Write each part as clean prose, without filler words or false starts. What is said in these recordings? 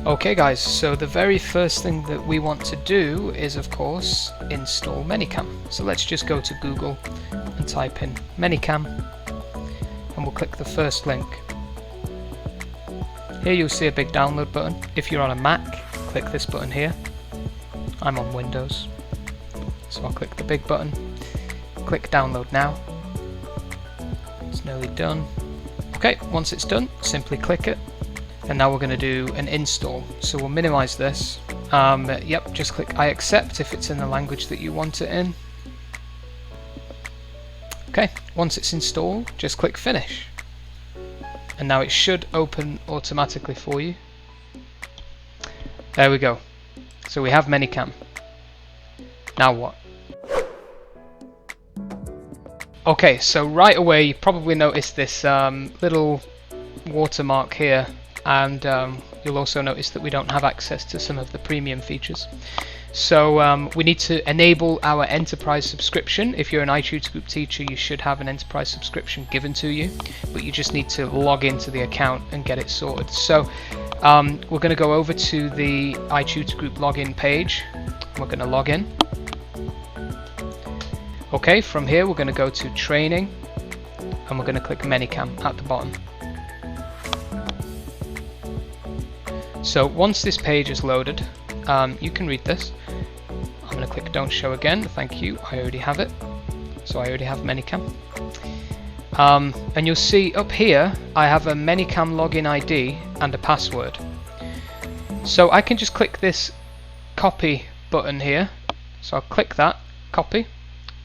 Okay guys, so the very first thing that we want to do is of course install ManyCam. So let's just go to Google and type in ManyCam and we'll click the first link. Here you'll see a big download button. If you're on a Mac, click this button here. I'm on Windows, so I'll click the big button, click download now. It's nearly done. Okay, once it's done, simply click it. And now we're going to do an install. So we'll minimize this. Yep, just click I accept if it's in the language that you want it in. Okay, once it's installed, just click finish. And now it should open automatically for you. There we go. So we have ManyCam. Now what? Okay, so right away you probably noticed this little watermark here. And you'll also notice that we don't have access to some of the premium features. So we need to enable our enterprise subscription. If you're an iTutorGroup teacher, you should have an enterprise subscription given to you, but you just need to log into the account and get it sorted. So we're going to go over to the iTutorGroup login page. We're going to log in. Okay, from here we're going to go to training and we're going to click ManyCam at the bottom. So once this page is loaded, you can read this. I'm going to click don't show again, thank you, I already have it. So I already have ManyCam. And you'll see up here I have a ManyCam login ID and a password. So I can just click this copy button here. So I'll click that, copy,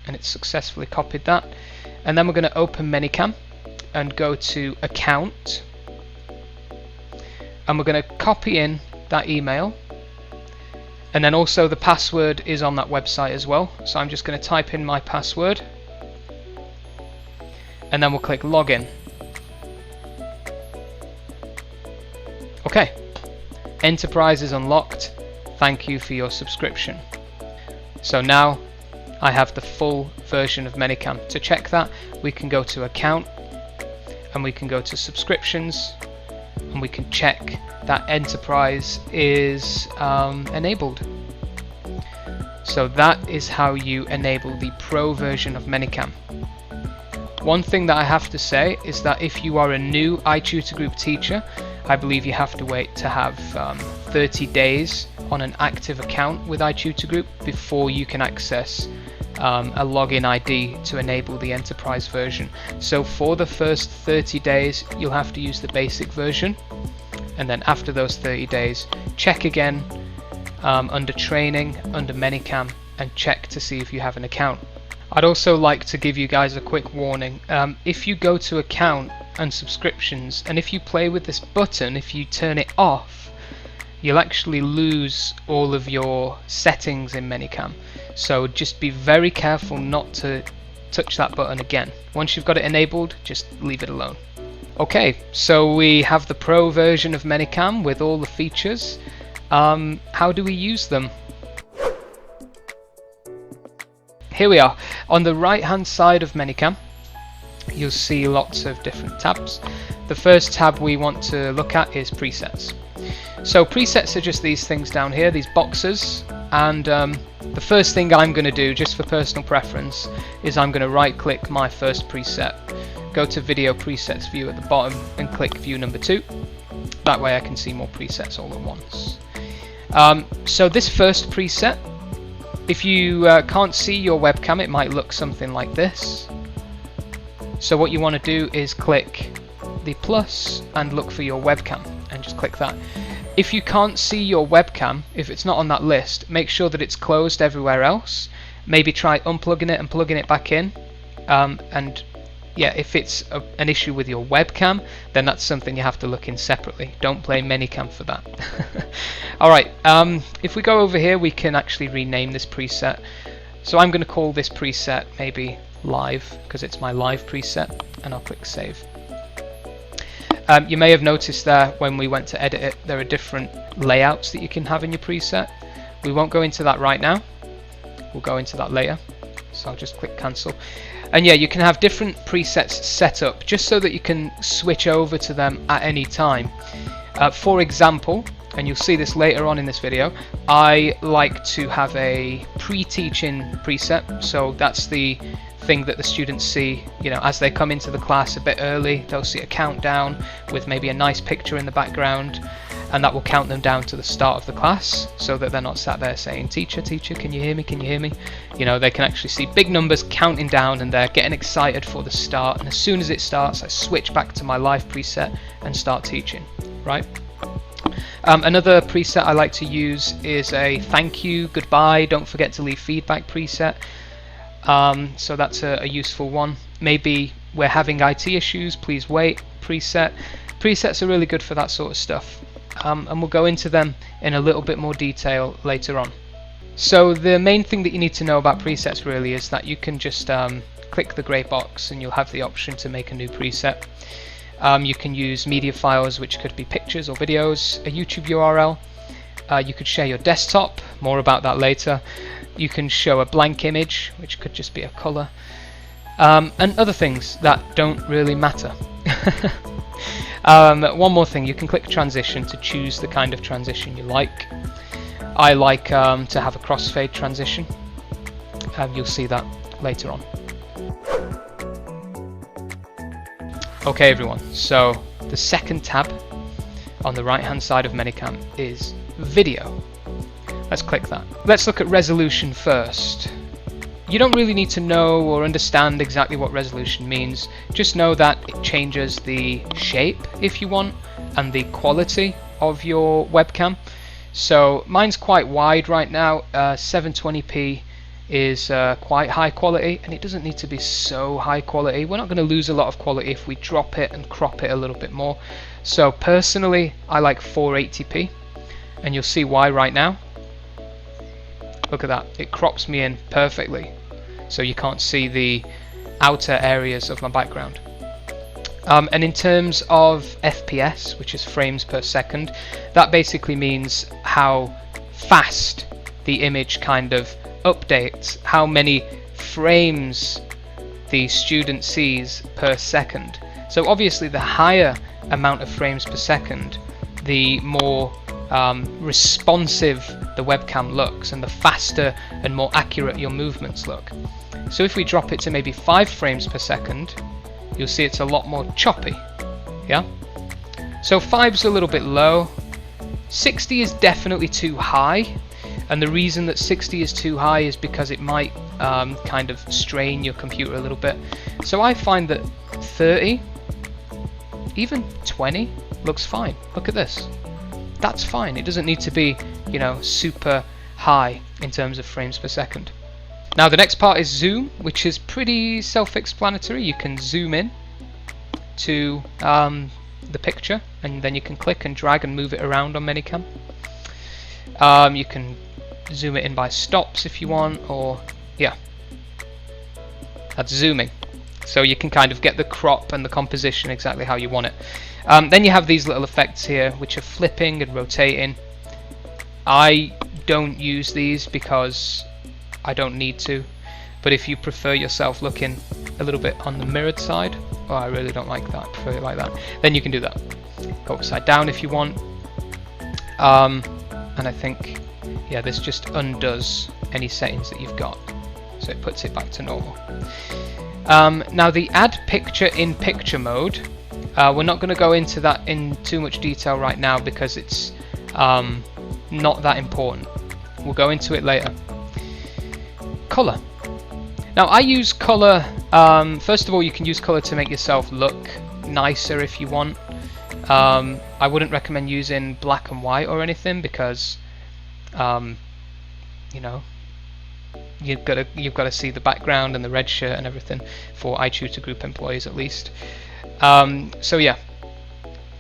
and it's successfully copied that. And then we're going to open ManyCam and go to account. And we're going to copy in that email, and then also the password is on that website as well, so I'm just going to type in my password and then we'll click login. Okay, enterprise is unlocked, thank you for your subscription. So now I have the full version of ManyCam. To check that, we can go to account and we can go to subscriptions and we can check that enterprise is enabled. So that is how you enable the pro version of ManyCam. One thing that I have to say is that if you are a new iTutorGroup teacher, I believe you have to wait to have 30 days on an active account with iTutorGroup before you can access a login ID to enable the enterprise version. So for the first 30 days you'll have to use the basic version, and then after those 30 days check again under training, under ManyCam, and check to see if you have an account. I'd also like to give you guys a quick warning. If you go to account and subscriptions, and if you play with this button, if you turn it off, you'll actually lose all of your settings in ManyCam. So just be very careful not to touch that button again. Once you've got it enabled, just leave it alone. Okay, so we have the pro version of ManyCam with all the features. How do we use them? Here we are. On the right hand side of ManyCam, you'll see lots of different tabs. The first tab we want to look at is presets. So presets are just these things down here, these boxes, and the first thing I'm going to do, just for personal preference, is I'm going to right click my first preset, go to video presets view at the bottom and click view number 2. That way I can see more presets all at once. So this first preset, if you can't see your webcam, it might look something like this. So what you want to do is click the plus and look for your webcam and just click that. If you can't see your webcam, if it's not on that list, make sure that it's closed everywhere else. Maybe try unplugging it and plugging it back in. And yeah, if it's an issue with your webcam, then that's something you have to look in separately. Don't play ManyCam for that. Alright, if we go over here, we can actually rename this preset. So I'm going to call this preset maybe live, because it's my live preset, and I'll click save. You may have noticed there when we went to edit it, there are different layouts that you can have in your preset. We won't go into that right now, we'll go into that later, so I'll just click cancel. And yeah, you can have different presets set up just so that you can switch over to them at any time. For example, and you'll see this later on in this video, I like to have a pre-teaching preset. So that's the thing that the students see, you know, as they come into the class a bit early. They'll see a countdown with maybe a nice picture in the background, and that will count them down to the start of the class, so that they're not sat there saying, teacher, teacher, can you hear me, can you hear me? You know, they can actually see big numbers counting down, and they're getting excited for the start. And as soon as it starts, I switch back to my live preset and start teaching, right? Another preset I like to use is a thank you, goodbye, don't forget to leave feedback preset. So that's a useful one. Maybe we're having IT issues, please wait preset. Presets are really good for that sort of stuff. And we'll go into them in a little bit more detail later on. So the main thing that you need to know about presets really is that you can just click the grey box and you'll have the option to make a new preset. You can use media files, which could be pictures or videos, a YouTube URL. You could share your desktop, more about that later. You can show a blank image, which could just be a colour, and other things that don't really matter. One more thing, you can click transition to choose the kind of transition you like. I like to have a crossfade transition. You'll see that later on. Okay everyone, so the second tab on the right hand side of ManyCam is video. Let's click that. Let's look at resolution first. You don't really need to know or understand exactly what resolution means. Just know that it changes the shape, if you want, and the quality of your webcam. So mine's quite wide right now. 720p is quite high quality, and it doesn't need to be so high quality. We're not going to lose a lot of quality if we drop it and crop it a little bit more. So personally, I like 480p, and you'll see why right now. Look at that, it crops me in perfectly, so you can't see the outer areas of my background. And in terms of FPS, which is frames per second, that basically means how fast the image kind of updates, how many frames the student sees per second. So obviously the higher amount of frames per second, the more responsive the webcam looks, and the faster and more accurate your movements look. So if we drop it to maybe 5 frames per second, you'll see it's a lot more choppy. Yeah? So 5's a little bit low. 60 is definitely too high, and the reason that 60 is too high is because it might kind of strain your computer a little bit. So I find that 30, even 20 looks fine. Look at this. That's fine. It doesn't need to be, you know, super high in terms of frames per second. Now the next part is zoom, which is pretty self-explanatory. You can zoom in to the picture, and then you can click and drag and move it around on ManyCam. You can zoom it in by stops if you want, or yeah, that's zooming. So you can kind of get the crop and the composition exactly how you want it. Then you have these little effects here, which are flipping and rotating. I don't use these because I don't need to, but if you prefer yourself looking a little bit on the mirrored side, oh, I really don't like that, I prefer it like that, then you can do that. Go upside down if you want. And I think, yeah, this just undoes any settings that you've got, so it puts it back to normal. Now the add picture in picture mode, we're not going to go into that in too much detail right now because it's not that important. We'll go into it later. Color. Now I use color, first of all you can use color to make yourself look nicer if you want. I wouldn't recommend using black and white or anything because you know, you've got to see the background and the red shirt and everything for iTutorGroup employees at least. So yeah,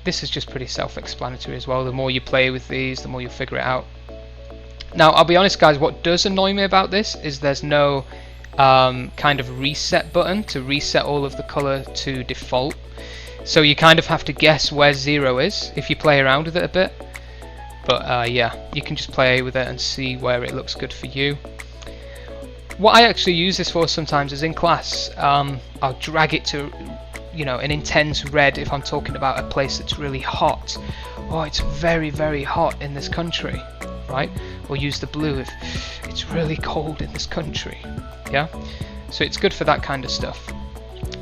this is just pretty self-explanatory as well. The more you play with these, the more you'll figure it out. Now I'll be honest guys, what does annoy me about this is there's no kind of reset button to reset all of the color to default. So you kind of have to guess where 0 is if you play around with it a bit. But yeah, you can just play with it and see where it looks good for you. What I actually use this for sometimes is in class, I'll drag it to you know, an intense red if I'm talking about a place that's really hot. Oh, it's very, very hot in this country, right? Or use the blue if it's really cold in this country. Yeah, so it's good for that kind of stuff.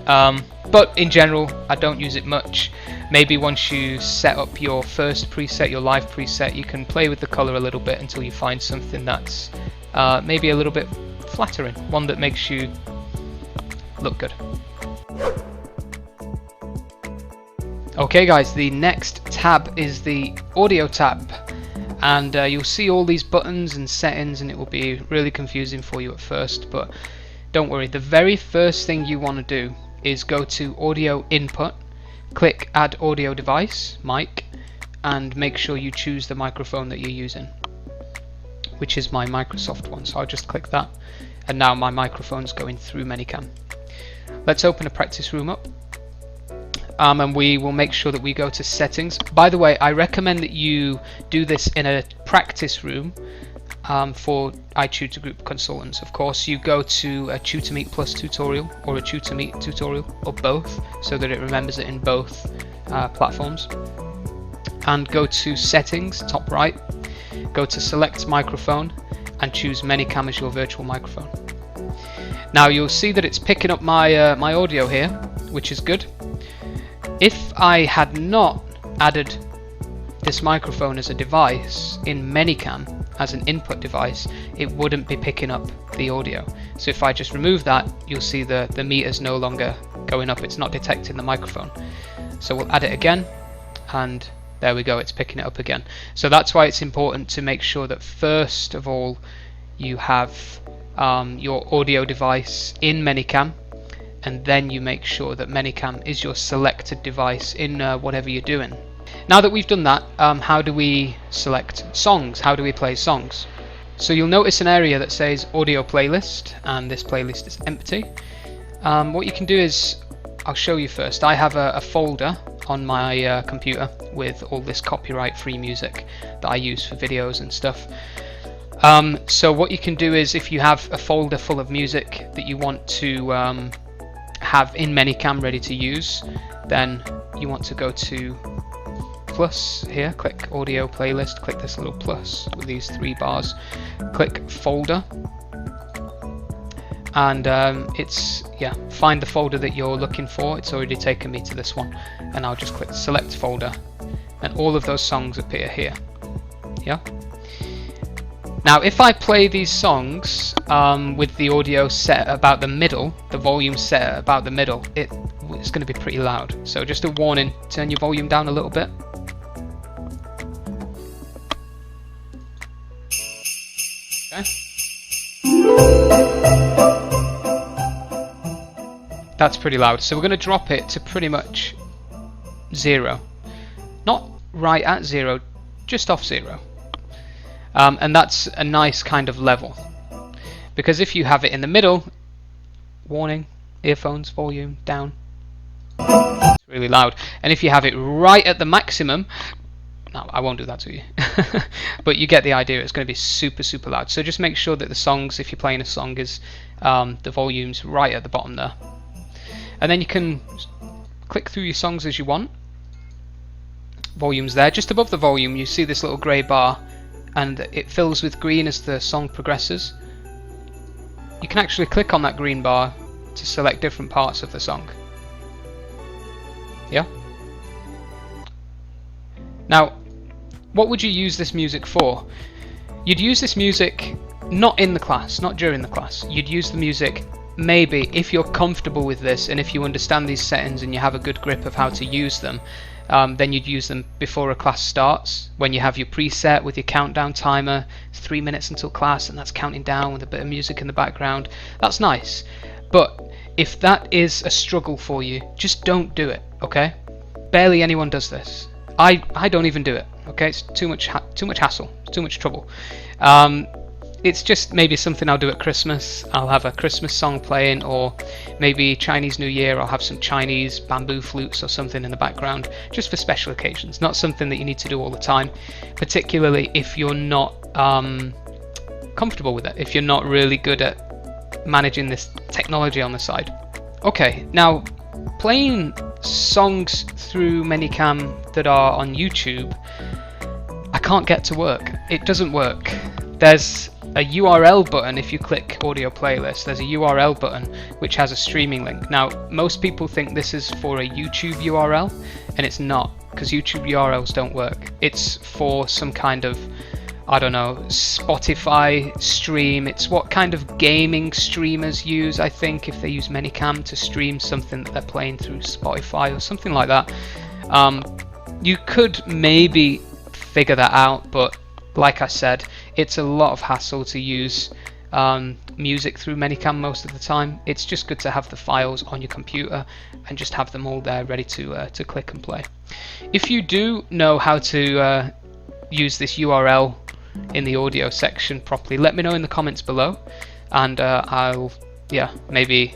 But in general, I don't use it much. Maybe once you set up your first preset, your live preset, you can play with the color a little bit until you find something that's maybe a little bit flattering, one that makes you look good. Okay guys, the next tab is the audio tab, and you'll see all these buttons and settings, and it will be really confusing for you at first, but don't worry. The very first thing you want to do is go to audio input, click add audio device, mic, and make sure you choose the microphone that you're using, which is my Microsoft one. So I'll just click that, and now my microphone's going through ManyCam. Let's open a practice room up, and we will make sure that we go to settings. By the way, I recommend that you do this in a practice room for iTutorGroup consultants. Of course, you go to a TutorMeet Plus tutorial or a TutorMeet tutorial, or both, so that it remembers it in both platforms. And go to settings, top right, go to select microphone, and choose ManyCam as your virtual microphone. Now you'll see that it's picking up my my audio here, which is good. If I had not added this microphone as a device in ManyCam as an input device, it wouldn't be picking up the audio. So if I just remove that, you'll see the meter's no longer going up, it's not detecting the microphone. So we'll add it again, and there we go, it's picking it up again. So that's why it's important to make sure that first of all you have your audio device in ManyCam, and then you make sure that ManyCam is your selected device in whatever you're doing. Now that we've done that, how do we select songs? How do we play songs? So you'll notice an area that says audio playlist, and this playlist is empty. What you can do is, I'll show you first. I have a folder on my computer with all this copyright free music that I use for videos and stuff. So what you can do is, if you have a folder full of music that you want to have in ManyCam ready to use, then you want to go to plus here, click audio playlist, click this little plus with these 3 bars, click folder, and find the folder that you're looking for. It's already taken me to this one, and I'll just click select folder, and all of those songs appear here. Yeah. Now if I play these songs with the audio set about the middle, the volume set about the middle, it's going to be pretty loud. So just a warning, turn your volume down a little bit. Okay. That's pretty loud, so we're going to drop it to pretty much 0. Not right at 0, just off 0. And that's a nice kind of level, because if you have it in the middle, warning, earphones volume down, it's really loud. And if you have it right at the maximum, no, I won't do that to you, but you get the idea, it's going to be super, super loud. So just make sure that the songs, if you're playing a song, is the volume's right at the bottom there. And then you can click through your songs as you want. Volume's there. Just above the volume you see this little grey bar, and it fills with green as the song progresses. You can actually click on that green bar to select different parts of the song. Yeah? Now, what would you use this music for? You'd use this music not in the class, not during the class. You'd use the music maybe if you're comfortable with this, and if you understand these settings and you have a good grip of how to use them, then you'd use them before a class starts, when you have your preset with your countdown timer. It's 3 minutes until class, and that's counting down with a bit of music in the background. That's nice, but if that is a struggle for you, just don't do it, okay? Barely anyone does this. I don't even do it, okay? It's too much hassle, too much trouble. It's just maybe something I'll do at Christmas. I'll have a Christmas song playing, or maybe Chinese New Year, I'll have some Chinese bamboo flutes or something in the background, just for special occasions. Not something that you need to do all the time, particularly if you're not comfortable with it, if you're not really good at managing this technology on the side. Okay, now playing songs through ManyCam that are on YouTube, I can't get to work. It doesn't work. There's a URL button. If you click audio playlist, there's a URL button which has a streaming link. Now, most people think this is for a YouTube URL, and it's not, because YouTube URLs don't work. It's for some kind of, I don't know, Spotify stream. It's what kind of gaming streamers use, I think, if they use ManyCam to stream something that they're playing through Spotify or something like that. You could maybe figure that out, but like I said, it's a lot of hassle to use music through ManyCam most of the time. It's just good to have the files on your computer and just have them all there ready to click and play. If you do know how to use this URL in the audio section properly, let me know in the comments below, and I'll, yeah, maybe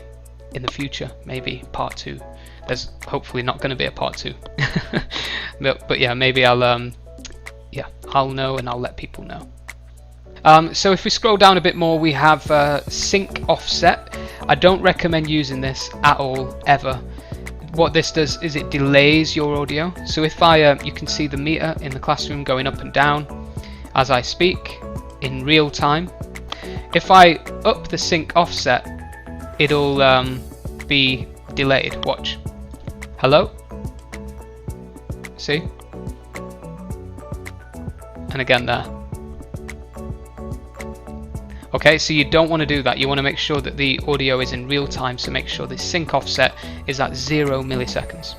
in the future, maybe part 2. There's hopefully not going to be a part 2. but yeah, maybe I'll I'll know and I'll let people know. So if we scroll down a bit more, we have sync offset. I don't recommend using this at all, ever. What this does is it delays your audio. So if you can see the meter in the classroom going up and down as I speak in real time. If I up the sync offset, it'll be delayed. Watch. Hello? See? And again there. Okay, so you don't want to do that. You want to make sure that the audio is in real time, so make sure the sync offset is at 0 milliseconds.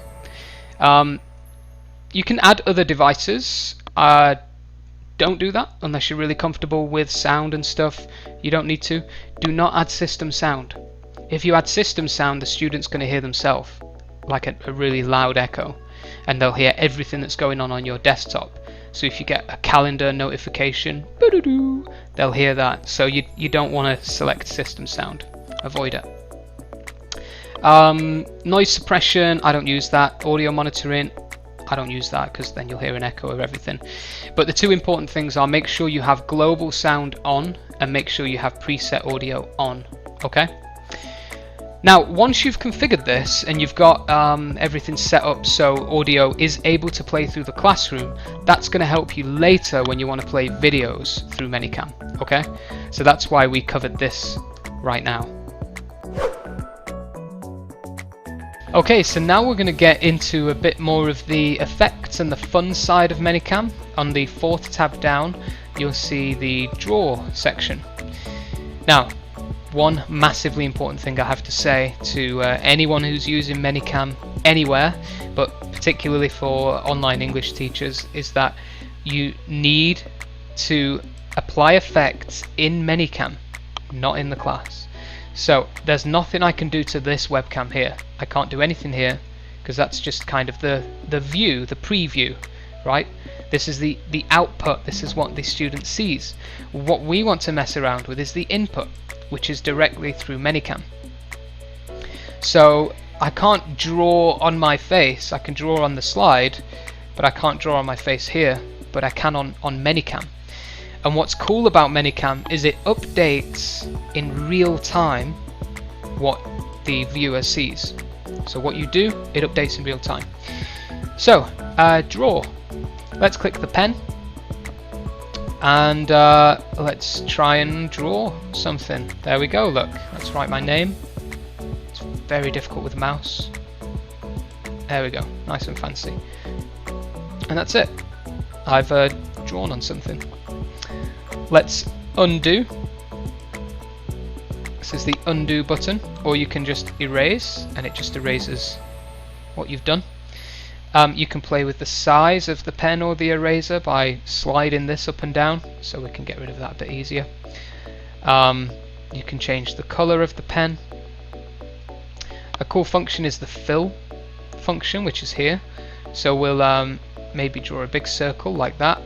You can add other devices. Don't do that unless you're really comfortable with sound and stuff. You don't need to. Do not add system sound. If you add system sound, the student's going to hear themselves, like a really loud echo, and they'll hear everything that's going on your desktop. So if you get a calendar notification, they'll hear that. So you don't want to select system sound. Avoid it. Noise suppression, I don't use that. Audio monitoring, I don't use that, because then you'll hear an echo of everything. But the two important things are make sure you have global sound on and make sure you have preset audio on. Okay? Now, once you've configured this and you've got everything set up so audio is able to play through the classroom, that's going to help you later when you want to play videos through ManyCam. Okay? So that's why we covered this right now. Okay, so now we're going to get into a bit more of the effects and the fun side of ManyCam. On the 4th tab down, you'll see the draw section. Now, one massively important thing I have to say to anyone who's using ManyCam anywhere, but particularly for online English teachers, is that you need to apply effects in ManyCam, not in the class. So there's nothing I can do to this webcam here. I can't do anything here because that's just kind of the view, the preview, right? This is the output. This is what the student sees. What we want to mess around with is the input, which is directly through ManyCam. So I can't draw on my face. I can draw on the slide, but I can't draw on my face here, but I can on ManyCam. And what's cool about ManyCam is it updates in real time what the viewer sees. So what you do, it updates in real time. So draw. Let's click the pen and let's try and draw something. There we go, look, let's write my name. It's very difficult with a mouse. There we go, nice and fancy. And that's it. I've drawn on something. Let's undo. This is the undo button, or you can just erase and it just erases what you've done. You can play with the size of the pen or the eraser by sliding this up and down, so we can get rid of that a bit easier. You can change the color of the pen. A cool function is the fill function, which is here. So we'll maybe draw a big circle like that,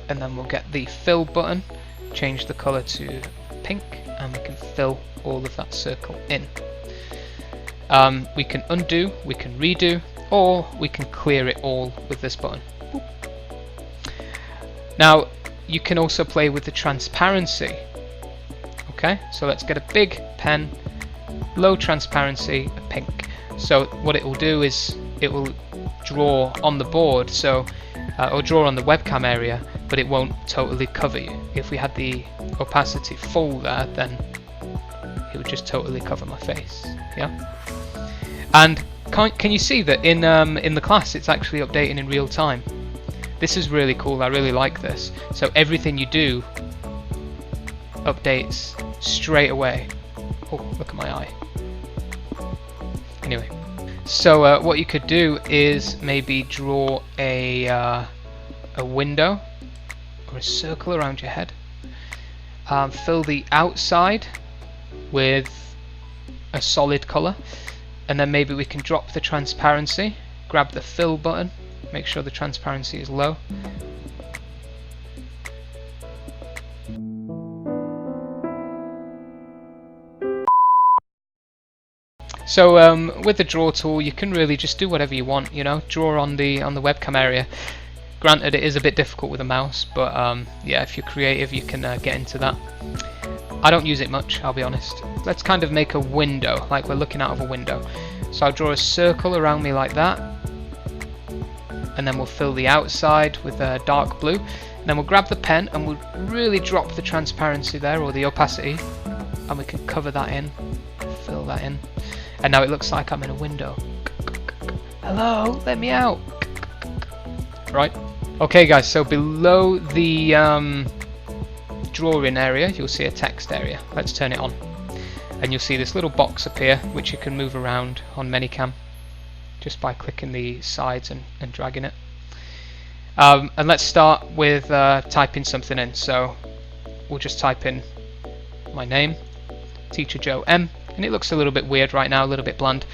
and then we'll get the fill button, change the color to pink, and we can fill all of that circle in. We can undo, we can redo, or we can clear it all with this button. Now you can also play with the transparency. Okay, so let's get a big pen, low transparency, a pink. So what it will do is it will draw on the board, so or draw on the webcam area, but it won't totally cover you. If we had the opacity full there, then it would just totally cover my face. Yeah. And can you see that in the class it's actually updating in real time? This is really cool. I really like this. So everything you do updates straight away. Oh, look at my eye. Anyway, so what you could do is maybe draw a window or a circle around your head. Fill the outside with a solid colour, and then maybe we can drop the transparency, grab the fill button, make sure the transparency is low. So with the draw tool you can really just do whatever you want, you know, draw on the webcam area. Granted, it is a bit difficult with a mouse, but yeah, if you're creative you can get into that. I don't use it much, I'll be honest. Let's kind of make a window, like we're looking out of a window. So I'll draw a circle around me like that, and then we'll fill the outside with dark blue. And then we'll grab the pen and we'll really drop the transparency there, or the opacity, and we can cover that in, fill that in. And now it looks like I'm in a window. Hello, let me out. Right. Okay guys, so below the drawing area you'll see a text area. Let's turn it on. And you'll see this little box appear which you can move around on ManyCam just by clicking the sides and dragging it. And let's start with typing something in. So we'll just type in my name, Teacher Joe M. And it looks a little bit weird right now, a little bit bland.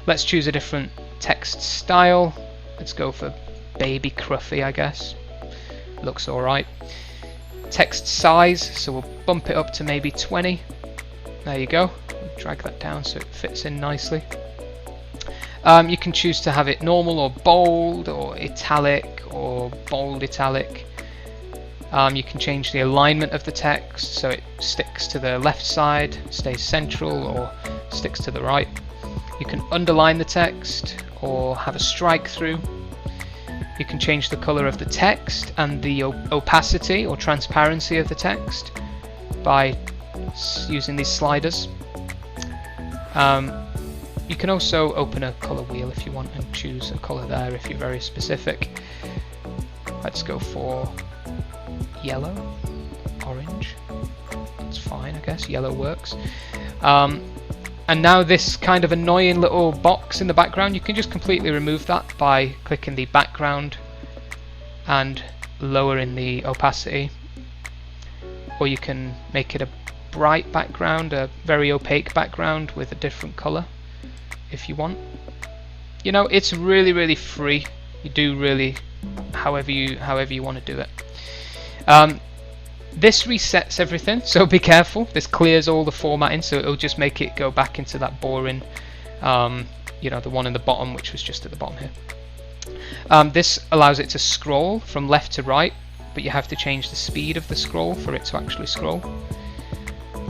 Let's choose a different text style. Let's go for Baby Cruffy, I guess. Looks alright. Text size, so we'll bump it up to maybe 20. There you go. Drag that down so it fits in nicely. You can choose to have it normal or bold or italic or bold italic. You can change the alignment of the text so it sticks to the left side, stays central, or sticks to the right. You can underline the text or have a strike through. You can change the colour of the text and the opacity or transparency of the text by using these sliders. You can also open a colour wheel if you want and choose a colour there if you're very specific. Let's go for yellow, orange. That's fine, I guess. Yellow works. And now this kind of annoying little box in the background, you can just completely remove that by clicking the background and lowering the opacity. Or you can make it a bright background, a very opaque background with a different colour if you want. You know, it's really free. You do really however you want to do it. This resets everything, so be careful. This clears all the formatting, so it'll just make it go back into that boring, you know, the one in the bottom, which was just at the bottom here. This allows it to scroll from left to right, but you have to change the speed of the scroll for it to actually scroll.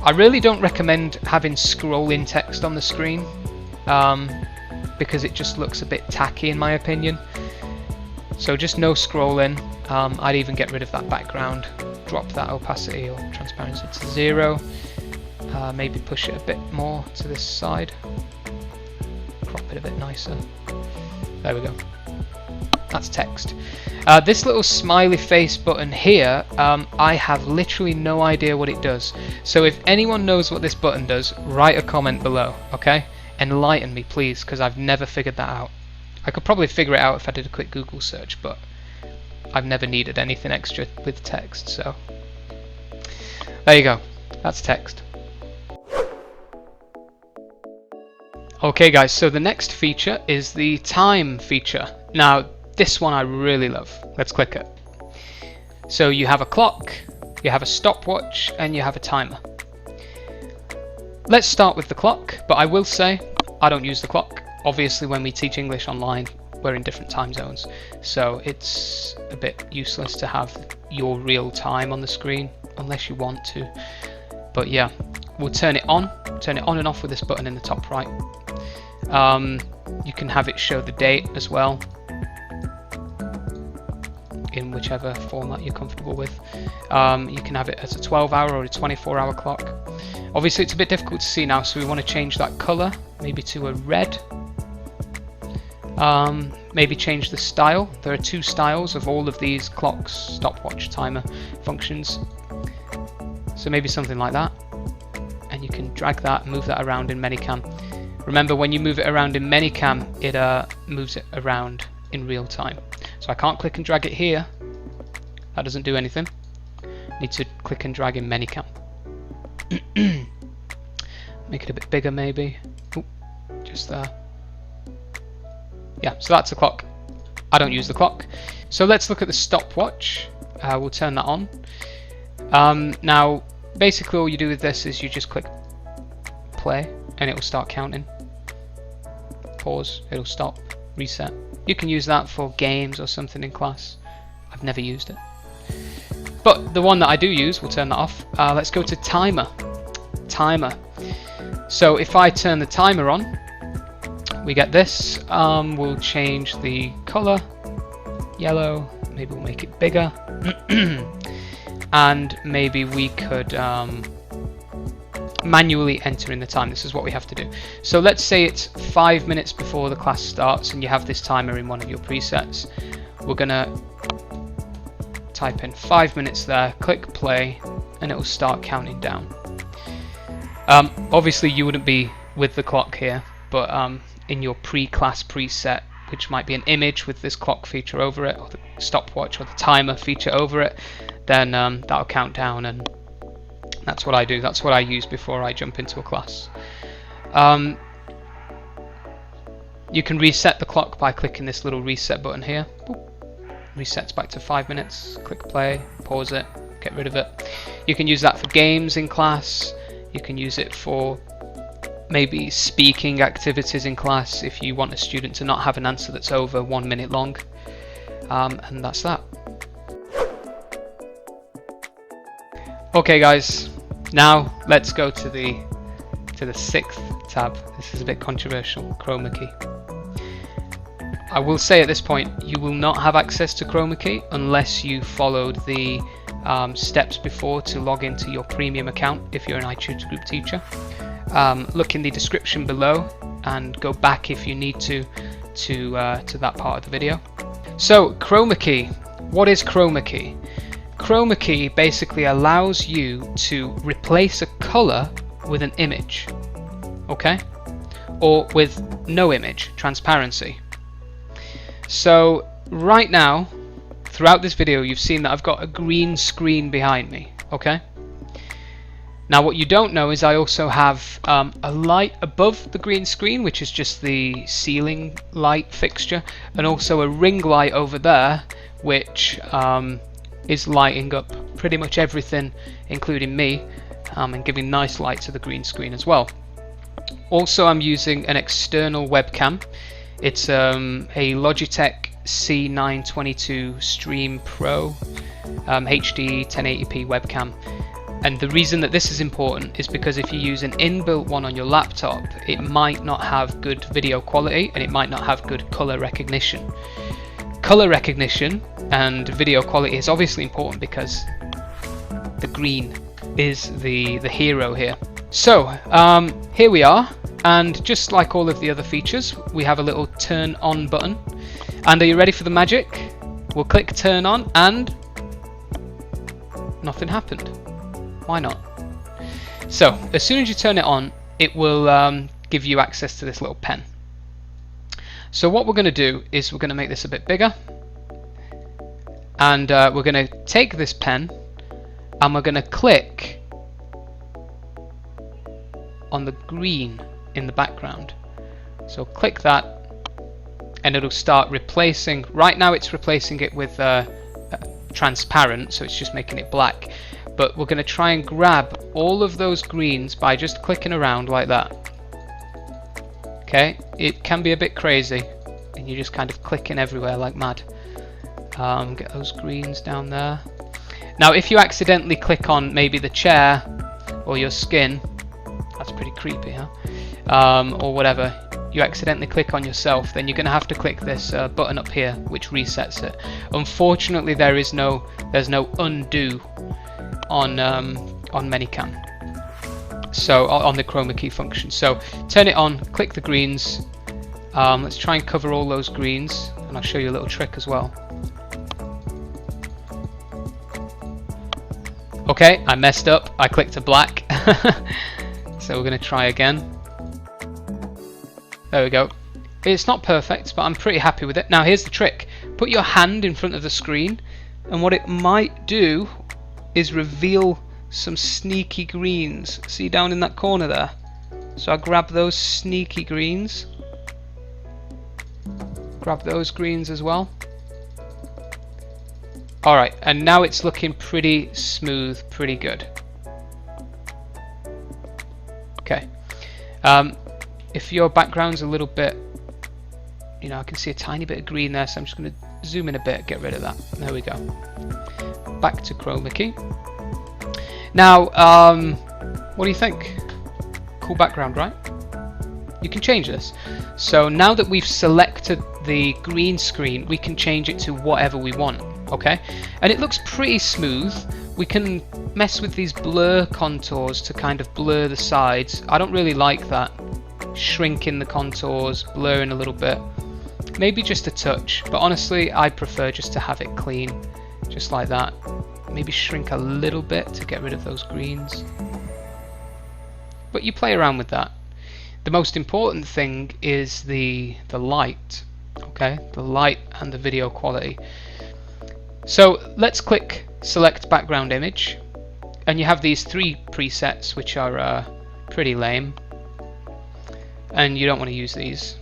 I really don't recommend having scrolling text on the screen, because it just looks a bit tacky in my opinion. So just no scrolling. I'd even get rid of that background, drop that opacity or transparency to 0, maybe push it a bit more to this side, crop it a bit nicer. There we go. That's text. This little smiley face button here, I have literally no idea what it does. So if anyone knows what this button does, write a comment below, okay? Enlighten me please, because I've never figured that out. I could probably figure it out if I did a quick Google search, but I've never needed anything extra with text, so there you go. That's text. Okay guys, so the next feature is the time feature. Now this one I really love. Let's click it. So you have a clock, you have a stopwatch, and you have a timer. Let's start with the clock, but I will say I don't use the clock. Obviously when we teach English online we're in different time zones, so it's a bit useless to have your real time on the screen unless you want to. But yeah, we'll turn it on and off with this button in the top right. You can have it show the date as well, in whichever format you're comfortable with. You can have it as a 12-hour or a 24-hour clock. Obviously it's a bit difficult to see now, so we want to change that color maybe to a red. Maybe change the style. There are 2 styles of all of these clocks, stopwatch, timer functions, so maybe something like that. And you can drag that and move that around in ManyCam. Remember, when you move it around in ManyCam, it moves it around in real time. So I can't click and drag it here, that doesn't do anything. Need to click and drag in ManyCam. Make it a bit bigger maybe. Ooh, just there. Yeah, so that's the clock. I don't use the clock. So let's look at the stopwatch. We'll turn that on. Now basically all you do with this is you just click play and it will start counting. Pause, it'll stop, reset. You can use that for games or something in class. I've never used it. But the one that I do use, we'll turn that off. Let's go to timer. Timer. So if I turn the timer on, we get this. We'll change the color, yellow, maybe we'll make it bigger. And maybe we could manually enter in the time. This is what we have to do. So let's say it's 5 minutes before the class starts and you have this timer in one of your presets. We're gonna type in 5 minutes there, click play, and it will start counting down. Obviously you wouldn't be with the clock here, but in your pre-class preset, which might be an image with this clock feature over it, or the stopwatch or the timer feature over it, then that'll count down, and that's what I do. That's what I use before I jump into a class. You can reset the clock by clicking this little reset button here. Boop. Resets back to 5 minutes. Click play, pause it, get rid of it. You can use that for games in class. You can use it for maybe speaking activities in class if you want a student to not have an answer that's over 1 minute long. And that's that. Okay guys, now let's go to the 6th tab. This is a bit controversial, CHROMAKEY. I will say at this point, you will not have access to CHROMAKEY unless you followed the steps before to log into your premium account if you're an iTutorGroup teacher. Look in the description below and go back if you need to that part of the video. So CHROMAKEY, what is CHROMAKEY? CHROMAKEY basically allows you to replace a color with an image, okay, or with no image, transparency. So right now, throughout this video, you've seen that I've got a green screen behind me, okay? Now what you don't know is I also have a light above the green screen, which is just the ceiling light fixture, and also a ring light over there, which is lighting up pretty much everything, including me, and giving nice light to the green screen as well. Also, I'm using an external webcam. It's a Logitech C922 Stream Pro HD 1080p webcam. And the reason that this is important is because if you use an inbuilt one on your laptop, it might not have good video quality and it might not have good color recognition. Color recognition and video quality is obviously important because the green is the hero here. So here we are, and just like all of the other features, we have a little turn on button. And are you ready for the magic? We'll click turn on and nothing happened. Why not? So as soon as you turn it on, it will give you access to this little pen. So what we're going to do is we're going to make this a bit bigger, and we're going to take this pen and we're going to click on the green in the background. So click that and it'll start replacing. Right now it's replacing it with transparent, so it's just making it black, but we're going to try and grab all of those greens by just clicking around like that. Okay, it can be a bit crazy and you're just kind of clicking everywhere like mad. Get those greens down there. Now if you accidentally click on maybe the chair or your skin, that's pretty creepy, huh? Or whatever, you accidentally click on yourself, then you're going to have to click this button up here, which resets it. Unfortunately, there's no undo on ManyCam. So on the CHROMAKEY function. So turn it on, click the greens. Let's try and cover all those greens, and I'll show you a little trick as well. Okay, I messed up. I clicked a black. So we're going to try again. There we go. It's not perfect, but I'm pretty happy with it. Now here's the trick. Put your hand in front of the screen, and what it might do is reveal some sneaky greens. See down in that corner there? So I grab those sneaky greens. Grab those greens as well. Alright, and now it's looking pretty smooth, pretty good. Okay. If your background's a little bit, you know, I can see a tiny bit of green there, so I'm just going to zoom in a bit, get rid of that. There we go. Back to CHROMAKEY. Now, what do you think? Cool background, right? You can change this. So now that we've selected the green screen, we can change it to whatever we want. Okay, and it looks pretty smooth. We can mess with these blur contours to kind of blur the sides. I don't really like that. Shrinking the contours, blurring a little bit. Maybe just a touch, but honestly I prefer just to have it clean, just like that. Maybe shrink a little bit to get rid of those greens. But you play around with that. The most important thing is the light. Okay, the light and the video quality. So let's click select background image, and you have these three presets which are pretty lame, and you don't want to use these.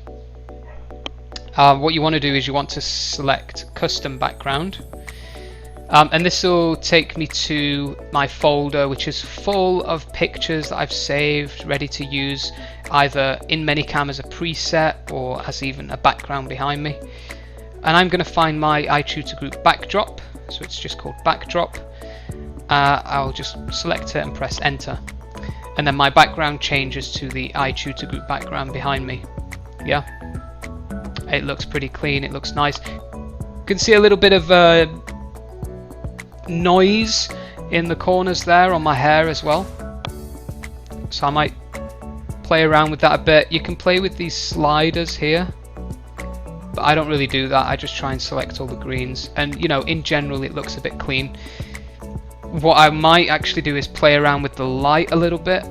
What you want to do is you want to select custom background, and this will take me to my folder, which is full of pictures that I've saved ready to use either in ManyCam as a preset or as even a background behind me. And I'm going to find my iTutorGroup backdrop, so it's just called backdrop. I'll just select it and press enter, and then my background changes to the iTutorGroup background behind me. Yeah, it looks pretty clean, it looks nice. You can see a little bit of noise in the corners there on my hair as well, so I might play around with that a bit. You can play with these sliders here, but I don't really do that. I just try and select all the greens, and you know, in general it looks a bit clean. What I might actually do is play around with the light a little bit.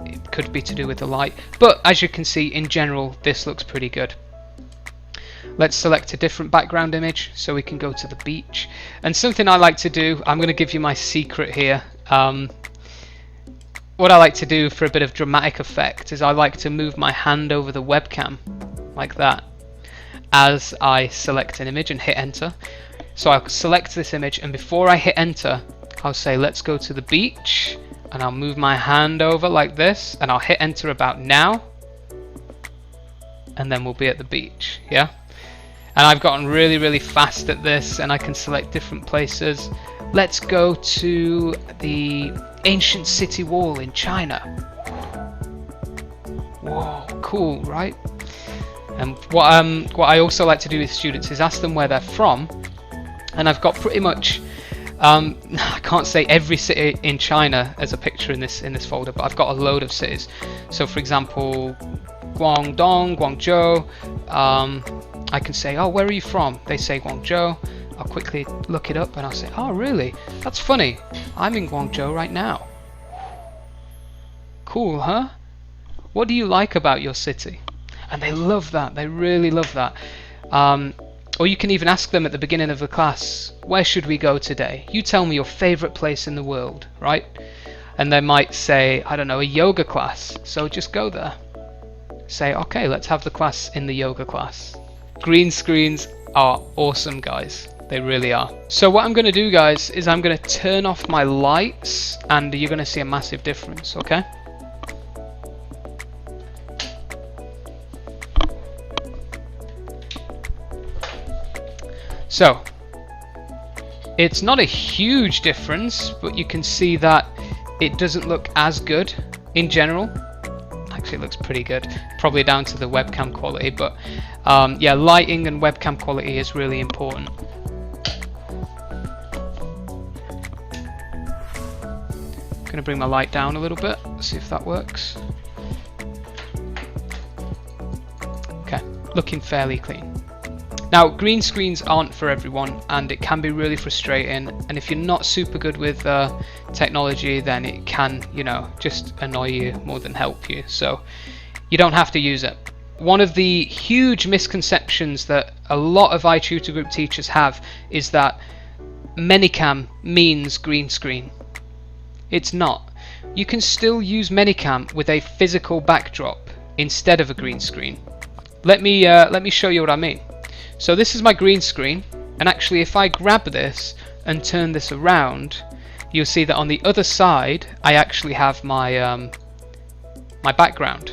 It could be to do with the light, but as you can see, in general this looks pretty good. Let's select a different background image so we can go to the beach. And something I like to do, I'm going to give you my secret here. What I like to do for a bit of dramatic effect is I like to move my hand over the webcam like that as I select an image and hit enter. So I'll select this image, and before I hit enter I'll say let's go to the beach, and I'll move my hand over like this, and I'll hit enter about now, and then we'll be at the beach. Yeah, and I've gotten really fast at this, and I can select different places. Let's go to the ancient city wall in China. Whoa, cool, right? And what I also like to do with students is ask them where they're from, and I've got pretty much I can't say every city in China as a picture in this folder, but I've got a load of cities. So for example, Guangdong, Guangzhou. I can say, oh, where are you from? They say Guangzhou. I'll quickly look it up and I'll say, oh really? That's funny. I'm in Guangzhou right now. Cool, huh? What do you like about your city? And they love that. They really love that. Or you can even ask them at the beginning of the class, where should we go today? You tell me your favorite place in the world, right? And they might say, I don't know, a yoga class. So just go there. Say, okay, let's have the class in the yoga class. Green screens are awesome, guys. They really are. So what I'm going to do, guys, is I'm going to turn off my lights, and you're going to see a massive difference, okay? So it's not a huge difference, but you can see that it doesn't look as good in general. Like actually looks pretty good, probably down to the webcam quality, but yeah, lighting and webcam quality is really important. I'm going to bring my light down a little bit, see if that works. Okay, looking fairly clean. Now, green screens aren't for everyone, and it can be really frustrating, and if you're not super good with technology, then it can, you know, just annoy you more than help you, so you don't have to use it. One of the huge misconceptions that a lot of iTutorGroup teachers have is that ManyCam means green screen. It's not. You can still use ManyCam with a physical backdrop instead of a green screen. Let me show you what I mean. So this is my green screen, and actually if I grab this and turn this around, you'll see that on the other side I actually have my my background,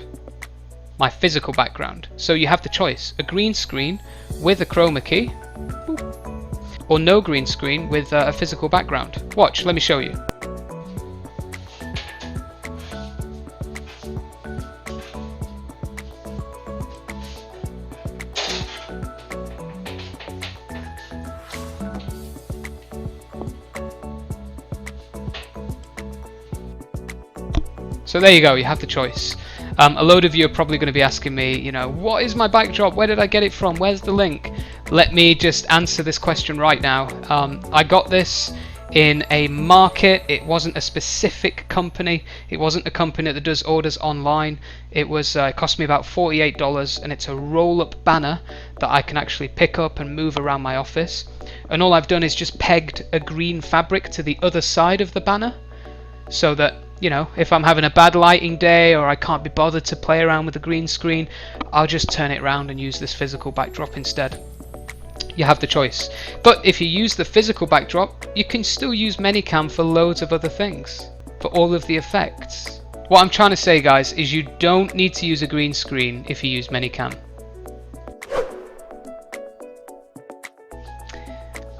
my physical background. So you have the choice: a green screen with a chroma key, or no green screen with a physical background. Watch, let me show you. So there you go, you have the choice. A load of you are probably going to be asking me, you know, what is my backdrop? Where did I get it from? Where's the link? Let me just answer this question right now. I got this in a market. It wasn't a specific company. It wasn't a company that does orders online. It was it cost me about $48, and it's a roll-up banner that I can actually pick up and move around my office. And all I've done is just pegged a green fabric to the other side of the banner, so that, you know, if I'm having a bad lighting day or I can't be bothered to play around with the green screen, I'll just turn it around and use this physical backdrop instead. You have the choice. But if you use the physical backdrop, you can still use ManyCam for loads of other things, for all of the effects. What I'm trying to say, guys, is you don't need to use a green screen if you use ManyCam.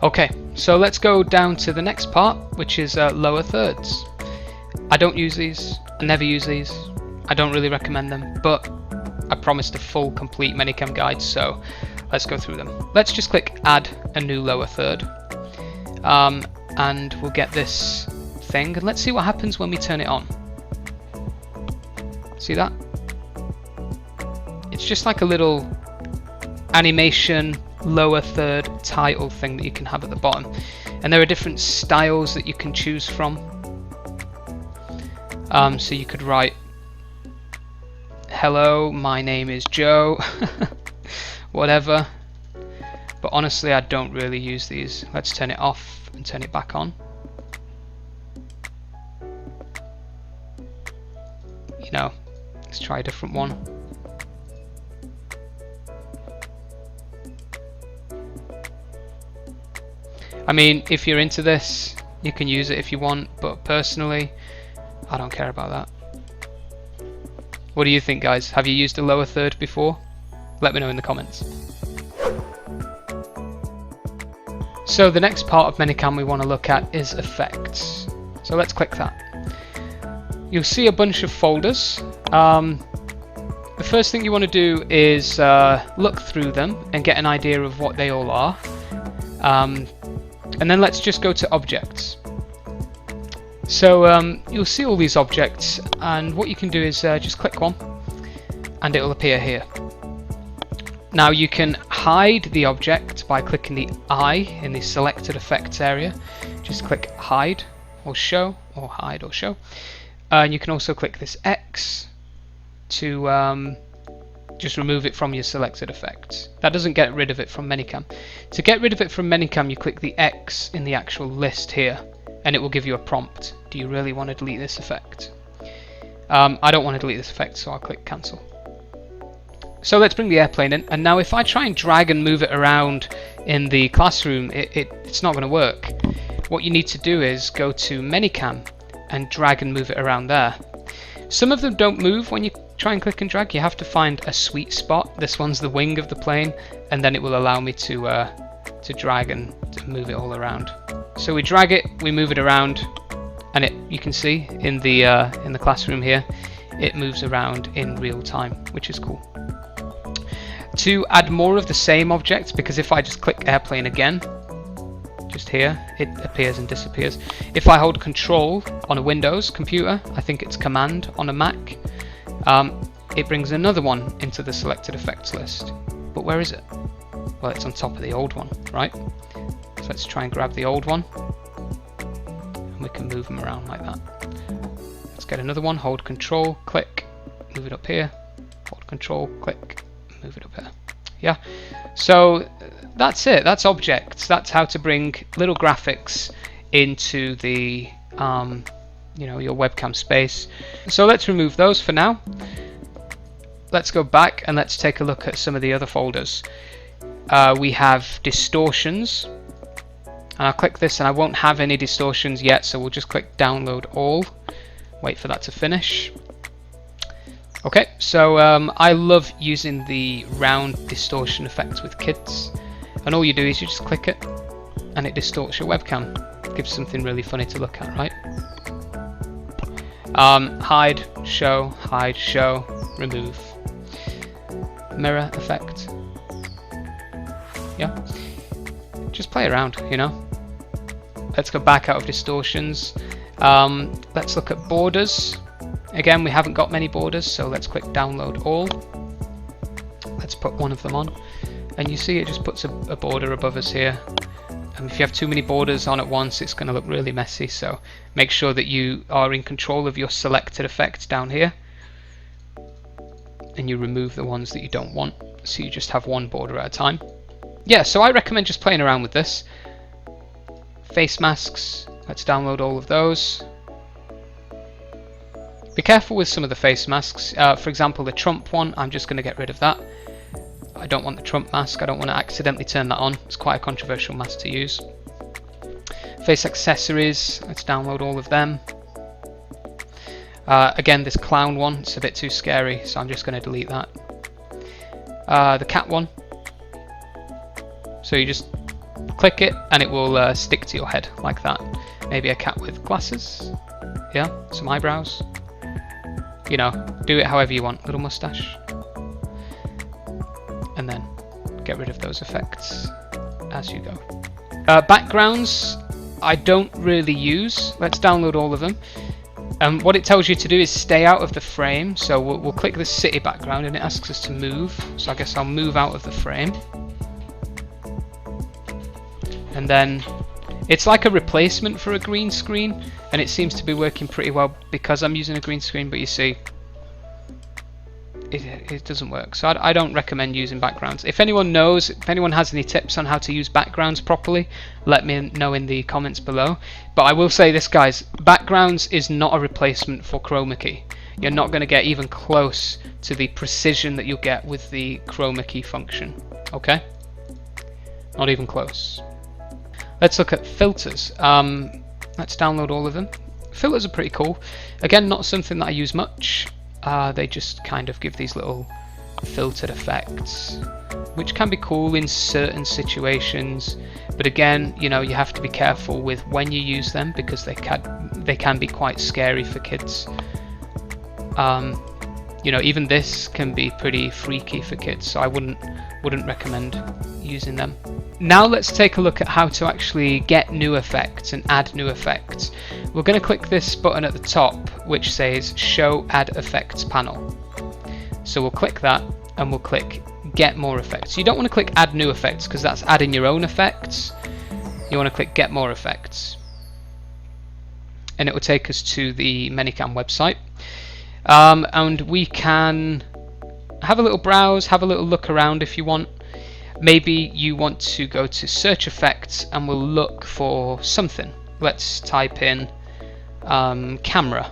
Okay, so let's go down to the next part, which is lower thirds. I don't use these, I never use these, I don't really recommend them, but I promised a full complete ManyCam guide, so let's go through them. Let's just click add a new lower third, and we'll get this thing, and let's see what happens when we turn it on. See that? It's just like a little animation lower third title thing that you can have at the bottom, and there are different styles that you can choose from. So you could write, hello, my name is Joe, whatever, but honestly I don't really use these. Let's turn it off and turn it back on. You know, let's try a different one. I mean, if you're into this, you can use it if you want, but personally, I don't care about that. What do you think, guys? Have you used a lower third before? Let me know in the comments. So the next part of ManyCam we want to look at is effects. So let's click that. You'll see a bunch of folders. The first thing you want to do is look through them and get an idea of what they all are. And then let's just go to objects. So you'll see all these objects, and what you can do is just click one and it will appear here. Now you can hide the object by clicking the eye in the selected effects area. Just click hide or show, or hide or show, and you can also click this X to just remove it from your selected effects. That doesn't get rid of it from ManyCam. To get rid of it from ManyCam, you click the X in the actual list here, and it will give you a prompt. Do you really want to delete this effect? I don't want to delete this effect, so I'll click cancel. So let's bring the airplane in, and now if I try and drag and move it around in the classroom, it's not going to work. What you need to do is go to ManyCam and drag and move it around there. Some of them don't move when you try and click and drag. You have to find a sweet spot. This one's the wing of the plane, and then it will allow me to drag and to move it all around. So we drag it, we move it around, and you can see in the classroom here, it moves around in real time, which is cool. To add more of the same object, because if I just click airplane again, just here, it appears and disappears. If I hold Control on a Windows computer, I think it's Command on a Mac, it brings another one into the selected effects list. But where is it? Well, it's on top of the old one, right? So let's try and grab the old one, and we can move them around like that. Let's get another one, hold Control, click, move it up here, hold Control, click, move it up here. Yeah, so that's it, that's objects. That's how to bring little graphics into the you know, your webcam space. So let's remove those for now. Let's go back and let's take a look at some of the other folders. We have distortions, and I'll click this and I won't have any distortions yet, so we'll just click download all, wait for that to finish. Okay, so I love using the round distortion effect with kids, and all you do is you just click it and it distorts your webcam. It gives something really funny to look at, right? Hide, show, remove. Mirror effect. Yeah, just play around, you know. Let's go back out of distortions. Let's look at borders. Again, we haven't got many borders, so let's click download all. Let's put one of them on, and you see it just puts a border above us here. And if you have too many borders on at once, it's going to look really messy, so make sure that you are in control of your selected effects down here, and you remove the ones that you don't want, so you just have one border at a time. Yeah, so I recommend just playing around with this. Face masks, let's download all of those. Be careful with some of the face masks. For example, the Trump one, I'm just going to get rid of that. I don't want the Trump mask, I don't want to accidentally turn that on. It's quite a controversial mask to use. Face accessories, let's download all of them. Again, this clown one, it's a bit too scary, so I'm just going to delete that. The cat one, so you just click it and it will stick to your head like that. Maybe a cat with glasses, yeah, some eyebrows, you know, do it however you want. Little mustache, and then get rid of those effects as you go. Backgrounds I don't really use. Let's download all of them. What it tells you to do is stay out of the frame, so we'll click the city background and it asks us to move, so I guess I'll move out of the frame. And then it's like a replacement for a green screen, and it seems to be working pretty well because I'm using a green screen, but you see it doesn't work, so I don't recommend using backgrounds. If anyone knows, if anyone has any tips on how to use backgrounds properly, let me know in the comments below. But I will say this, guys, backgrounds is not a replacement for CHROMAKEY. You're not going to get even close to the precision that you'll get with the CHROMAKEY function, okay? Not even close. Let's look at filters. Let's download all of them. Filters are pretty cool. Again, not something that I use much. They just kind of give these little filtered effects, which can be cool in certain situations, but again, you know, you have to be careful with when you use them because they can be quite scary for kids. You know, even this can be pretty freaky for kids, so I wouldn't recommend using them. Now let's take a look at how to actually get new effects and add new effects. We're going to click this button at the top which says Show Add Effects Panel. So we'll click that and we'll click Get More Effects. You don't want to click Add New Effects because that's adding your own effects. You want to click Get More Effects, and it will take us to the ManyCam website. And we can have a little browse, have a little look around if you want. Maybe you want to go to search effects and we'll look for something. Let's type in camera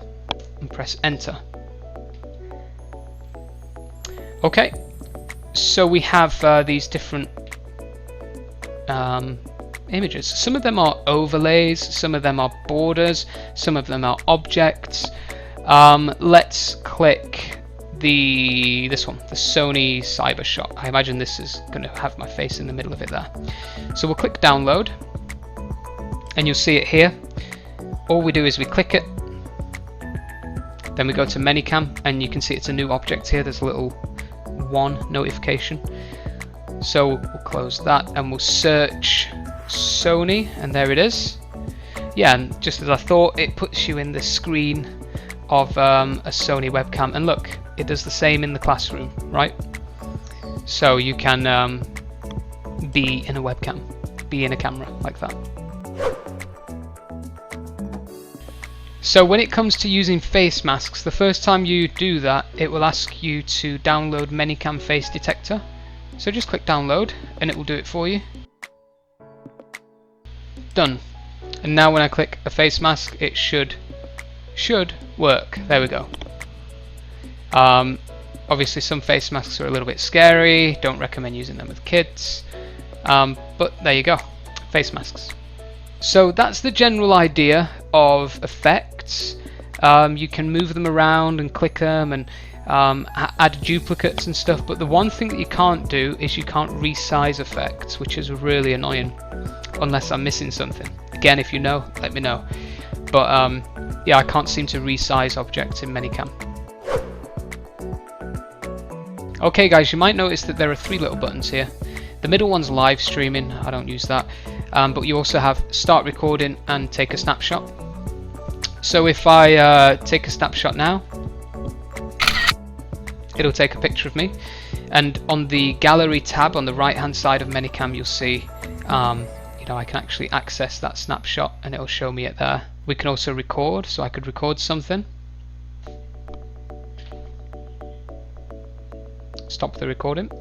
and press enter. Okay, so we have these different images. Some of them are overlays, some of them are borders, some of them are objects. Let's click this one, the Sony Cyber Shot. I imagine this is going to have my face in the middle of it there. So we'll click download and you'll see it here. All we do is we click it Then we go to ManyCam, and you can see it's a new object here. There's a little 1 notification. So we'll close that and we'll search Sony, and there it is. Yeah, and just as I thought, it puts you in the screen of a Sony webcam, and look, it does the same in the classroom, right? So you can be in a webcam, be in a camera like that. So when it comes to using face masks, the first time you do that, it will ask you to download ManyCam Face Detector. So just click download and it will do it for you. Done. And now when I click a face mask, it should work. There we go. Obviously some face masks are a little bit scary, don't recommend using them with kids, but there you go, face masks. So that's the general idea of effects. You can move them around and click them and add duplicates and stuff, but the one thing that you can't do is you can't resize effects, which is really annoying, unless I'm missing something. Again, if you know, let me know. But yeah, I can't seem to resize objects in ManyCam. Okay guys, you might notice that there are 3 little buttons here. The middle one's live streaming, I don't use that, but you also have start recording and take a snapshot. So if I take a snapshot now, it'll take a picture of me, and on the gallery tab on the right hand side of ManyCam you'll see you know, I can actually access that snapshot and it'll show me it there. We can also record, so I could record something. Stop the recording,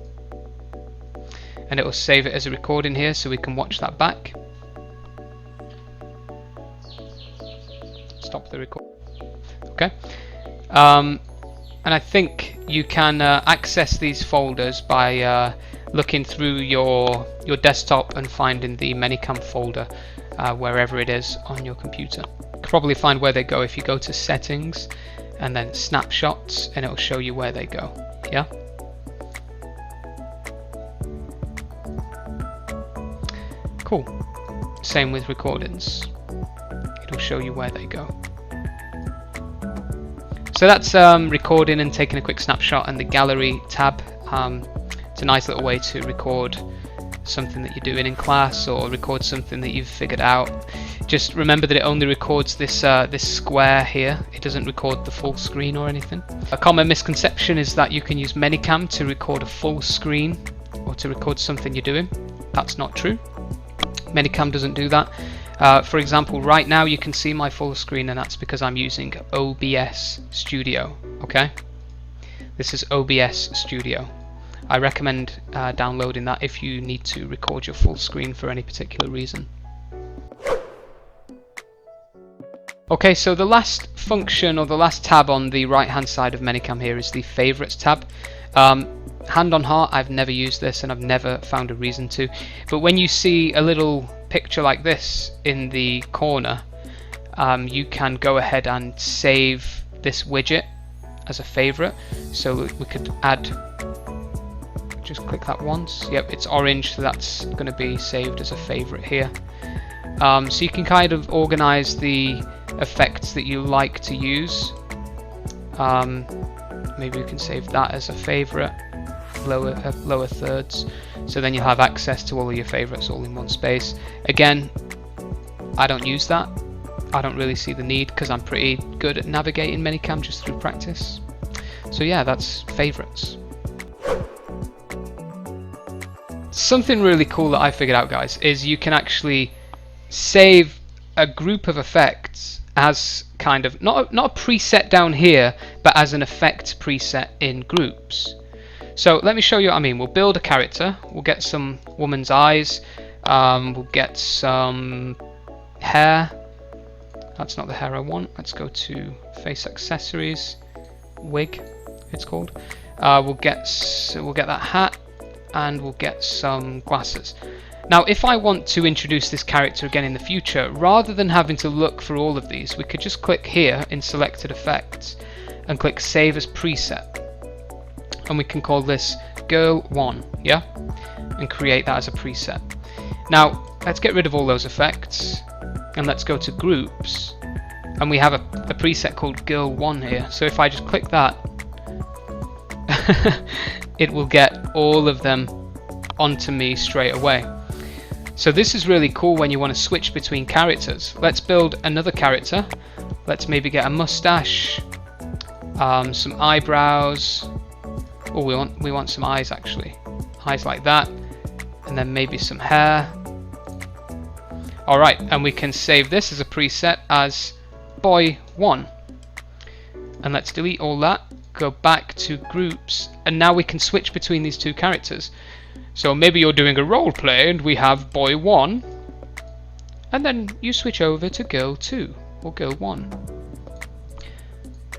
and it will save it as a recording here so we can watch that back. Stop the record. Okay. And I think you can access these folders by looking through your desktop and finding the ManyCam folder wherever it is on your computer. You can probably find where they go if you go to settings and then snapshots, and it will show you where they go. Yeah. Cool. Same with recordings. It'll show you where they go. So that's recording and taking a quick snapshot, and the gallery tab. It's a nice little way to record something that you're doing in class, or record something that you've figured out. Just remember that it only records this this square here. It doesn't record the full screen or anything. A common misconception is that you can use ManyCam to record a full screen or to record something you're doing. That's not true. ManyCam doesn't do that. For example, right now you can see my full screen, and that's because I'm using OBS Studio. Okay, this is OBS Studio. I recommend downloading that if you need to record your full screen for any particular reason. Okay, so the last function, or the last tab on the right hand side of ManyCam here, is the favorites tab. Hand on heart, I've never used this and I've never found a reason to, but when you see a little picture like this in the corner, you can go ahead and save this widget as a favorite. So we could add, just click that once. Yep, it's orange, so that's going to be saved as a favorite here. So you can kind of organize the effects that you like to use. Maybe we can save that as a favorite, lower thirds, so then you'll have access to all of your favorites all in one space. Again, I don't use that. I don't really see the need because I'm pretty good at navigating ManyCam just through practice. So yeah, that's favorites. Something really cool that I figured out, guys, is you can actually save a group of effects as kind of not a preset down here, but as an effect preset in groups. So let me show you what I mean. We'll build a character, we'll get some woman's eyes, we'll get some hair. That's not the hair I want. Let's go to face accessories, wig it's called. We'll get that hat, and we'll get some glasses. Now if I want to introduce this character again in the future, rather than having to look for all of these, we could just click here in selected effects and click save as preset, and we can call this girl 1, yeah, and create that as a preset. Now let's get rid of all those effects and let's go to groups, and we have a preset called Girl 1 here. So if I just click that, it will get all of them onto me straight away. So this is really cool when you want to switch between characters. Let's build another character. Let's maybe get a mustache, some eyebrows. Oh, we want some eyes actually. Eyes like that, and then maybe some hair. Alright, and we can save this as a preset as boy 1. And let's delete all that, go back to groups, and now we can switch between these two characters. So maybe you're doing a role play and we have boy 1, and then you switch over to girl 2 or girl 1.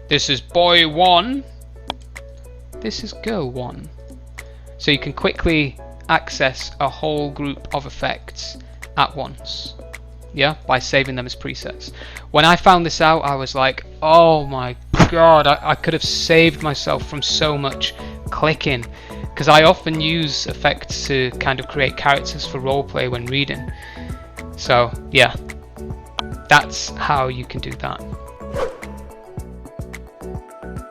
This is boy 1, this is girl 1. So you can quickly access a whole group of effects at once, yeah, by saving them as presets. When I found this out, I was like, oh my god, I could have saved myself from so much clicking, because I often use effects to kind of create characters for roleplay when reading. So yeah, that's how you can do that.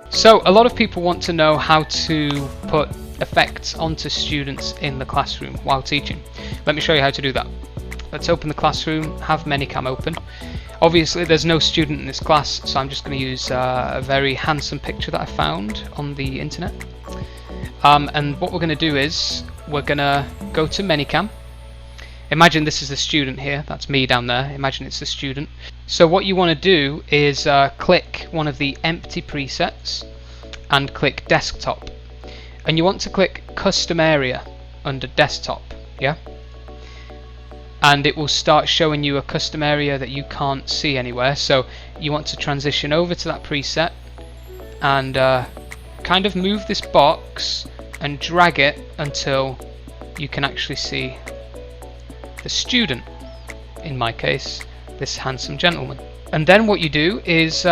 So a lot of people want to know how to put effects onto students in the classroom while teaching. Let me show you how to do that. Let's open the classroom, have ManyCam open. Obviously there's no student in this class, so I'm just going to use a very handsome picture that I found on the internet. And what we're going to do is we're going to go to ManyCam. Imagine this is the student here, that's me down there, imagine it's the student. So what you want to do is click one of the empty presets and click desktop. And you want to click custom area under desktop, yeah? And it will start showing you a custom area that you can't see anywhere. So you want to transition over to that preset and kind of move this box and drag it until you can actually see the student, in my case this handsome gentleman. And then what you do is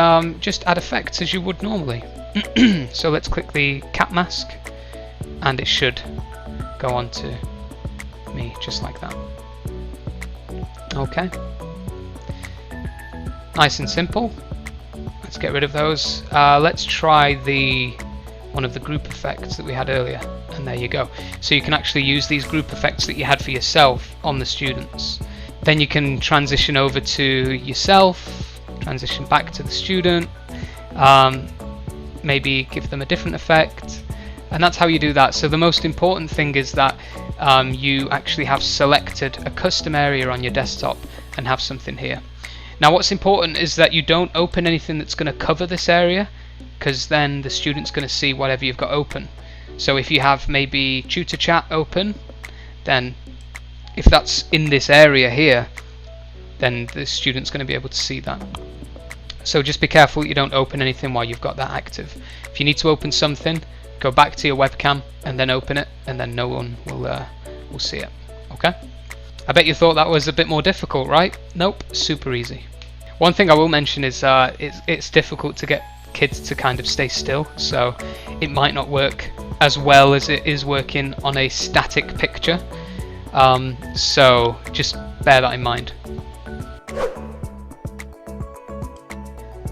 just add effects as you would normally. So let's click the cat mask and it should go on to me just like that. Okay, nice and simple. Let's get rid of those. Let's try one of the group effects that we had earlier, and there you go. So you can actually use these group effects that you had for yourself on the students. Then you can transition over to yourself, transition back to the student, maybe give them a different effect, and that's how you do that. So the most important thing is that you actually have selected a custom area on your desktop and have something here. Now what's important is that you don't open anything that's going to cover this area, because then the student's going to see whatever you've got open. So if you have maybe tutor chat open, then if that's in this area here, then the student's going to be able to see that. So just be careful that you don't open anything while you've got that active. If you need to open something, go back to your webcam and then open it, and then no one will see it. Okay? I bet you thought that was a bit more difficult, right? Nope, super easy. One thing I will mention is it's difficult to get kids to kind of stay still, so it might not work as well as it is working on a static picture. So just bear that in mind.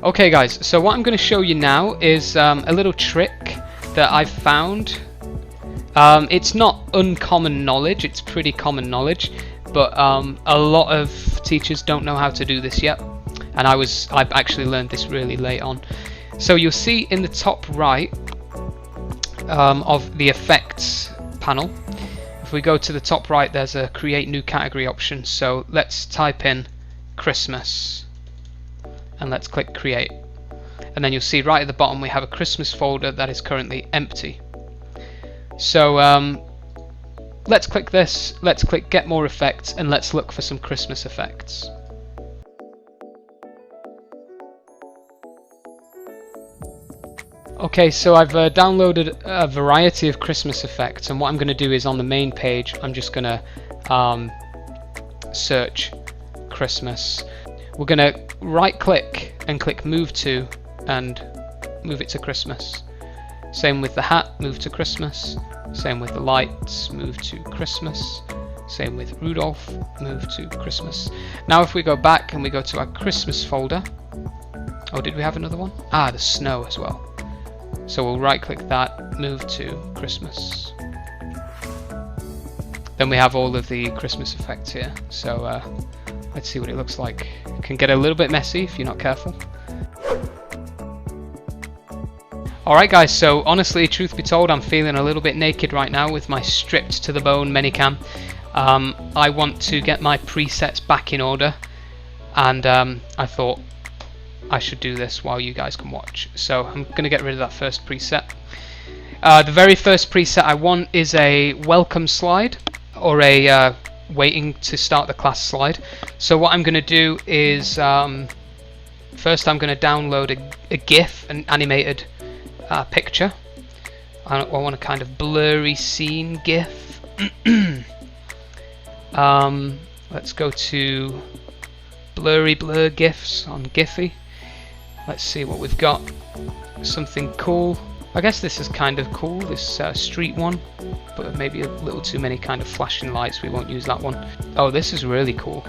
Okay guys, so what I'm going to show you now is a little trick that I've found. It's not uncommon knowledge, it's pretty common knowledge, but a lot of teachers don't know how to do this yet, and I've actually learned this really late on. So you'll see in the top right of the effects panel, if we go to the top right, there's a create new category option. So let's type in Christmas and let's click create, and then you'll see right at the bottom we have a Christmas folder that is currently empty. So let's click this, let's click get more effects, and let's look for some Christmas effects. Okay, so I've downloaded a variety of Christmas effects, and what I'm going to do is on the main page I'm just going to search Christmas. We're going to right click and click move to and move it to Christmas. Same with the hat, move to Christmas. Same with the lights, move to Christmas. Same with Rudolph, move to Christmas. Now if we go back and we go to our Christmas folder, Oh, did we have another one? Ah, the snow as well. So we'll right click that, move to Christmas. Then we have all of the Christmas effects here. So let's see what it looks like. It can get a little bit messy if you're not careful. Alright guys, so honestly, truth be told, I'm feeling a little bit naked right now with my stripped to the bone ManyCam. I want to get my presets back in order, and I thought I should do this while you guys can watch. So I'm going to get rid of that first preset. The very first preset I want is a welcome slide, or a waiting to start the class slide. So what I'm going to do is first I'm going to download a GIF, an animated picture. I want a kind of blurry scene GIF. Let's go to blur GIFs on Giphy. Let's see what we've got. Something cool. I guess this is kind of cool, this street one, but maybe a little too many kind of flashing lights. We won't use that one. Oh, this is really cool.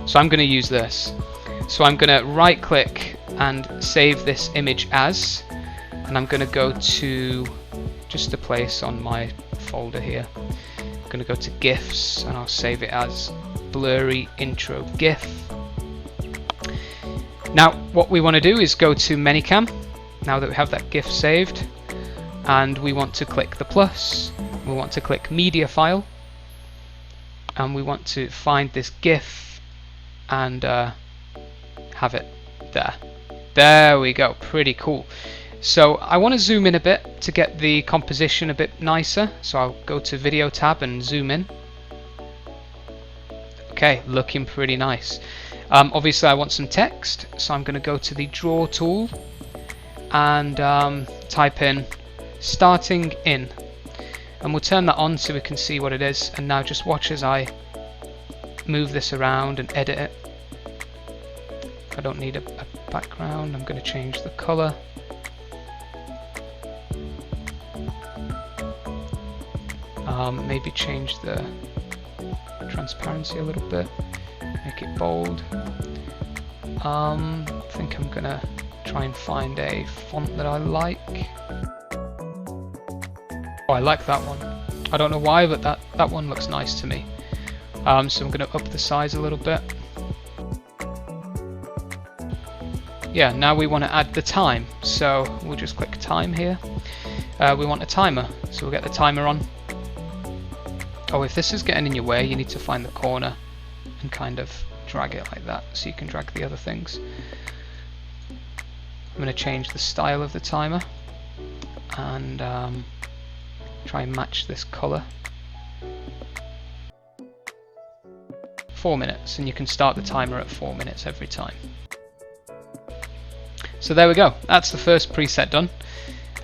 So I'm going to use this. So I'm going to right click and save this image as, and I'm going to go to just a place on my folder here. I'm going to go to GIFs and I'll save it as blurry intro GIF. Now what we want to do is go to ManyCam, now that we have that GIF saved, and we want to click the plus, we want to click media file, and we want to find this GIF and have it there. There we go, pretty cool. So I want to zoom in a bit to get the composition a bit nicer, so I'll go to video tab and zoom in. Okay, looking pretty nice. Obviously I want some text, so I'm going to go to the draw tool and type in starting in, and we'll turn that on so we can see what it is. And now just watch as I move this around and edit it. I don't need a background. I'm going to change the color. Maybe change the transparency a little bit, make it bold. I think I'm gonna try and find a font that I like. Oh, I like that one. I don't know why, but that one looks nice to me. So I'm gonna up the size a little bit. Yeah, now we want to add the time, so we'll just click time here. We want a timer, so we'll get the timer on. Oh, if this is getting in your way, you need to find the corner and kind of drag it like that, so you can drag the other things. I'm going to change the style of the timer and try and match this color. 4 minutes, and you can start the timer at 4 minutes every time. So there we go, that's the first preset done.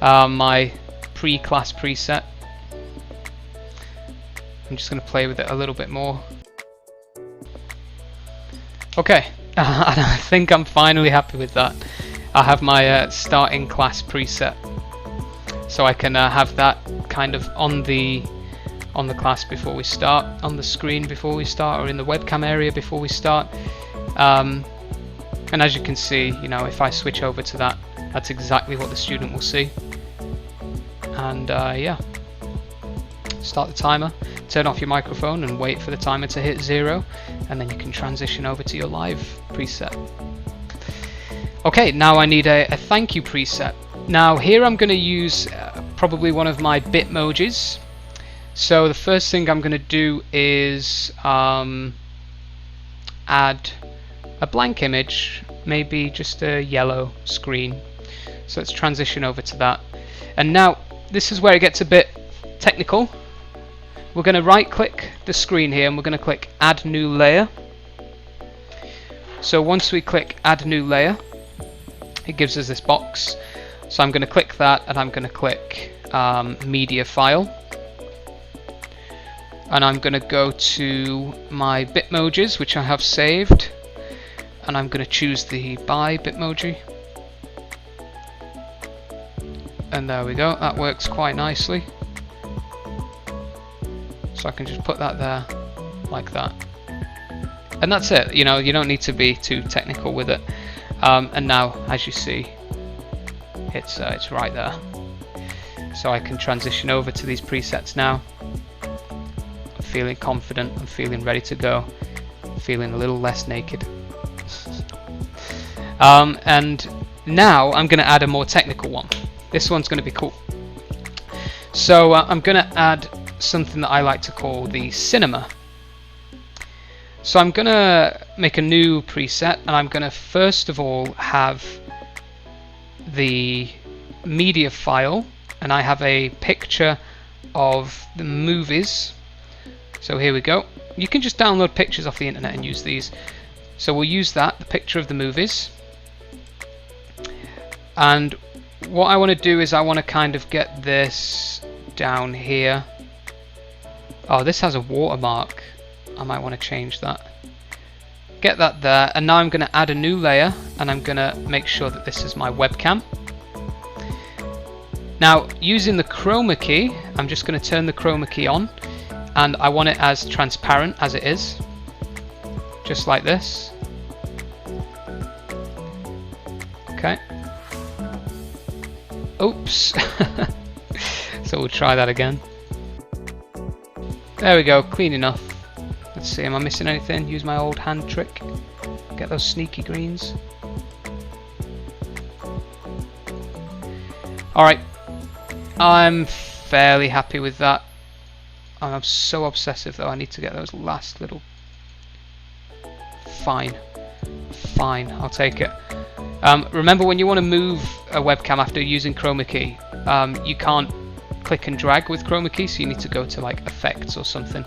My pre-class preset. I'm just going to play with it a little bit more. Okay, I think I'm finally happy with that. I have my starting class preset, so I can have that kind of on the class before we start, on the screen before we start, or in the webcam area before we start. And as you can see, you know, if I switch over to that, that's exactly what the student will see. And yeah, start the timer, turn off your microphone and wait for the timer to hit 0, and then you can transition over to your live preset. Okay, now I need a thank you preset. Now here I'm going to use probably one of my Bitmojis. So the first thing I'm going to do is add a blank image, maybe just a yellow screen. So let's transition over to that. And now this is where it gets a bit technical. We're going to right click the screen here and we're going to click add new layer. So once we click add new layer, it gives us this box. So I'm going to click that and I'm going to click media file. And I'm going to go to my Bitmojis, which I have saved, and I'm going to choose the buy Bitmoji. And there we go, that works quite nicely. So I can just put that there like that, and that's it. You know, you don't need to be too technical with it. And now, as you see, it's right there. So I can transition over to these presets now. I'm feeling confident, I'm feeling ready to go, I'm feeling a little less naked. And now I'm going to add a more technical one. This one's going to be cool. So I'm going to add something that I like to call the cinema. So I'm going to make a new preset, and I'm going to first of all have the media file, and I have a picture of the movies. So here we go. You can just download pictures off the internet and use these. So we'll use that, the picture of the movies. And what I want to do is I want to kind of get this down here. Oh, this has a watermark. I might want to change that. Get that there, and now I'm going to add a new layer, and I'm going to make sure that this is my webcam. Now, using the chroma key, I'm just going to turn the chroma key on, and I want it as transparent as it is, just like this. Okay. Oops. So we'll try that again. There we go, clean enough. Let's see, am I missing anything? Use my old hand trick. Get those sneaky greens. Alright, I'm fairly happy with that. I'm so obsessive though, I need to get those last little... Fine, I'll take it. Remember, when you want to move a webcam after using chroma key, you can't click and drag with chroma key, so you need to go to like effects or something.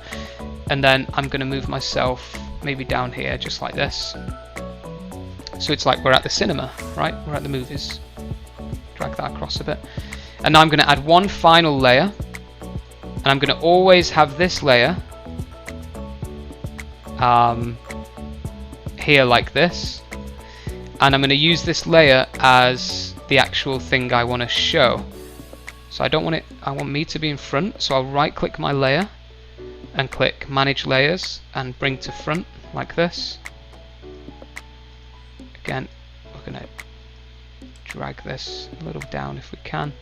And then I'm going to move myself maybe down here, just like this. So it's like we're at the cinema, right? We're at the movies. Drag that across a bit. And now I'm going to add one final layer. And I'm going to always have this layer here like this. And I'm going to use this layer as the actual thing I want to show. So I don't want it, I want me to be in front, so I'll right click my layer and click manage layers and bring to front like this. Again, we're going to drag this a little down if we can,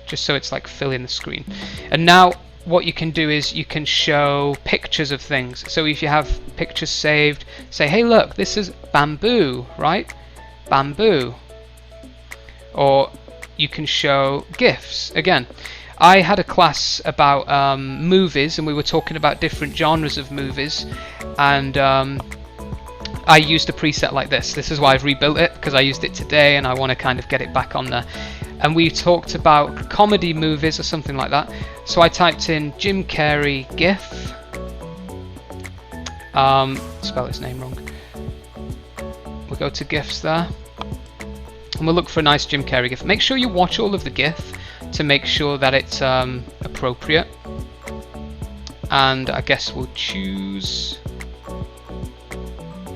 just so it's like filling the screen. And now what you can do is you can show pictures of things. So if you have pictures saved, say, hey look, this is bamboo, right? Bamboo. Or you can show GIFs. Again, I had a class about movies, and we were talking about different genres of movies, and I used a preset like this. This is why I've rebuilt it, because I used it today and I want to kind of get it back on there. And we talked about comedy movies or something like that. So I typed in Jim Carrey GIF. Spell his name wrong. We'll go to GIFs there. And we'll look for a nice Jim Carrey GIF. Make sure you watch all of the GIF to make sure that it's appropriate. And I guess we'll choose...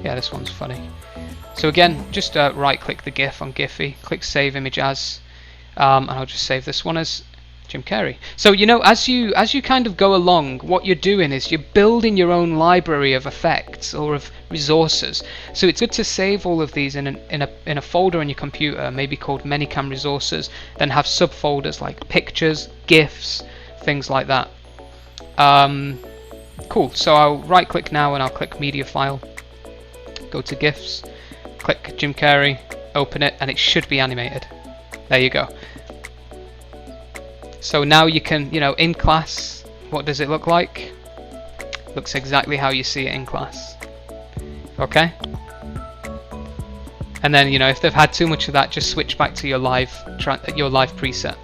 Yeah, this one's funny. So again, just right click the GIF on Giphy, click save image as, and I'll just save this one as Jim Carrey. So you know, as you kind of go along, what you're doing is you're building your own library of effects or of resources. So it's good to save all of these in a folder on your computer, maybe called ManyCam resources, then have subfolders like pictures, GIFs, things like that. Cool. So I'll right click now and I'll click media file. Go to GIFs, click Jim Carrey, open it, and it should be animated. There you go. So now you can, you know, in class, what does it look like? Looks exactly how you see it in class. Okay? And then, you know, if they've had too much of that, just switch back to your live preset.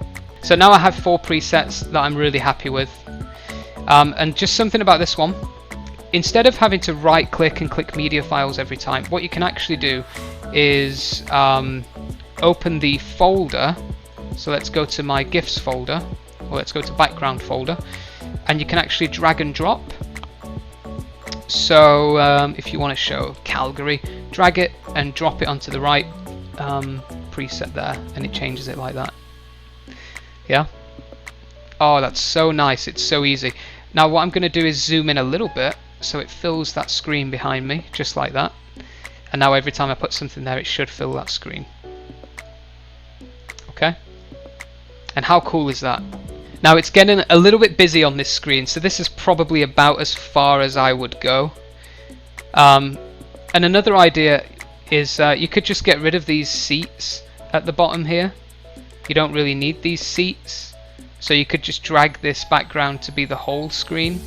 So now I have 4 presets that I'm really happy with. And just something about this one. Instead of having to right click and click media files every time, what you can actually do is open the folder. So let's go to my GIFs folder, or let's go to background folder, and you can actually drag and drop. So if you want to show Calgary, drag it and drop it onto the right preset there, and it changes it like that. Yeah? Oh, that's so nice, it's so easy. Now what I'm going to do is zoom in a little bit so it fills that screen behind me, just like that. and now every time I put something there it should fill that screen. Okay, and how cool is that? Now it's getting a little bit busy on this screen, so this is probably about as far as I would go. And another idea is you could just get rid of these seats at the bottom here. You don't really need these seats, so you could just drag this background to be the whole screen,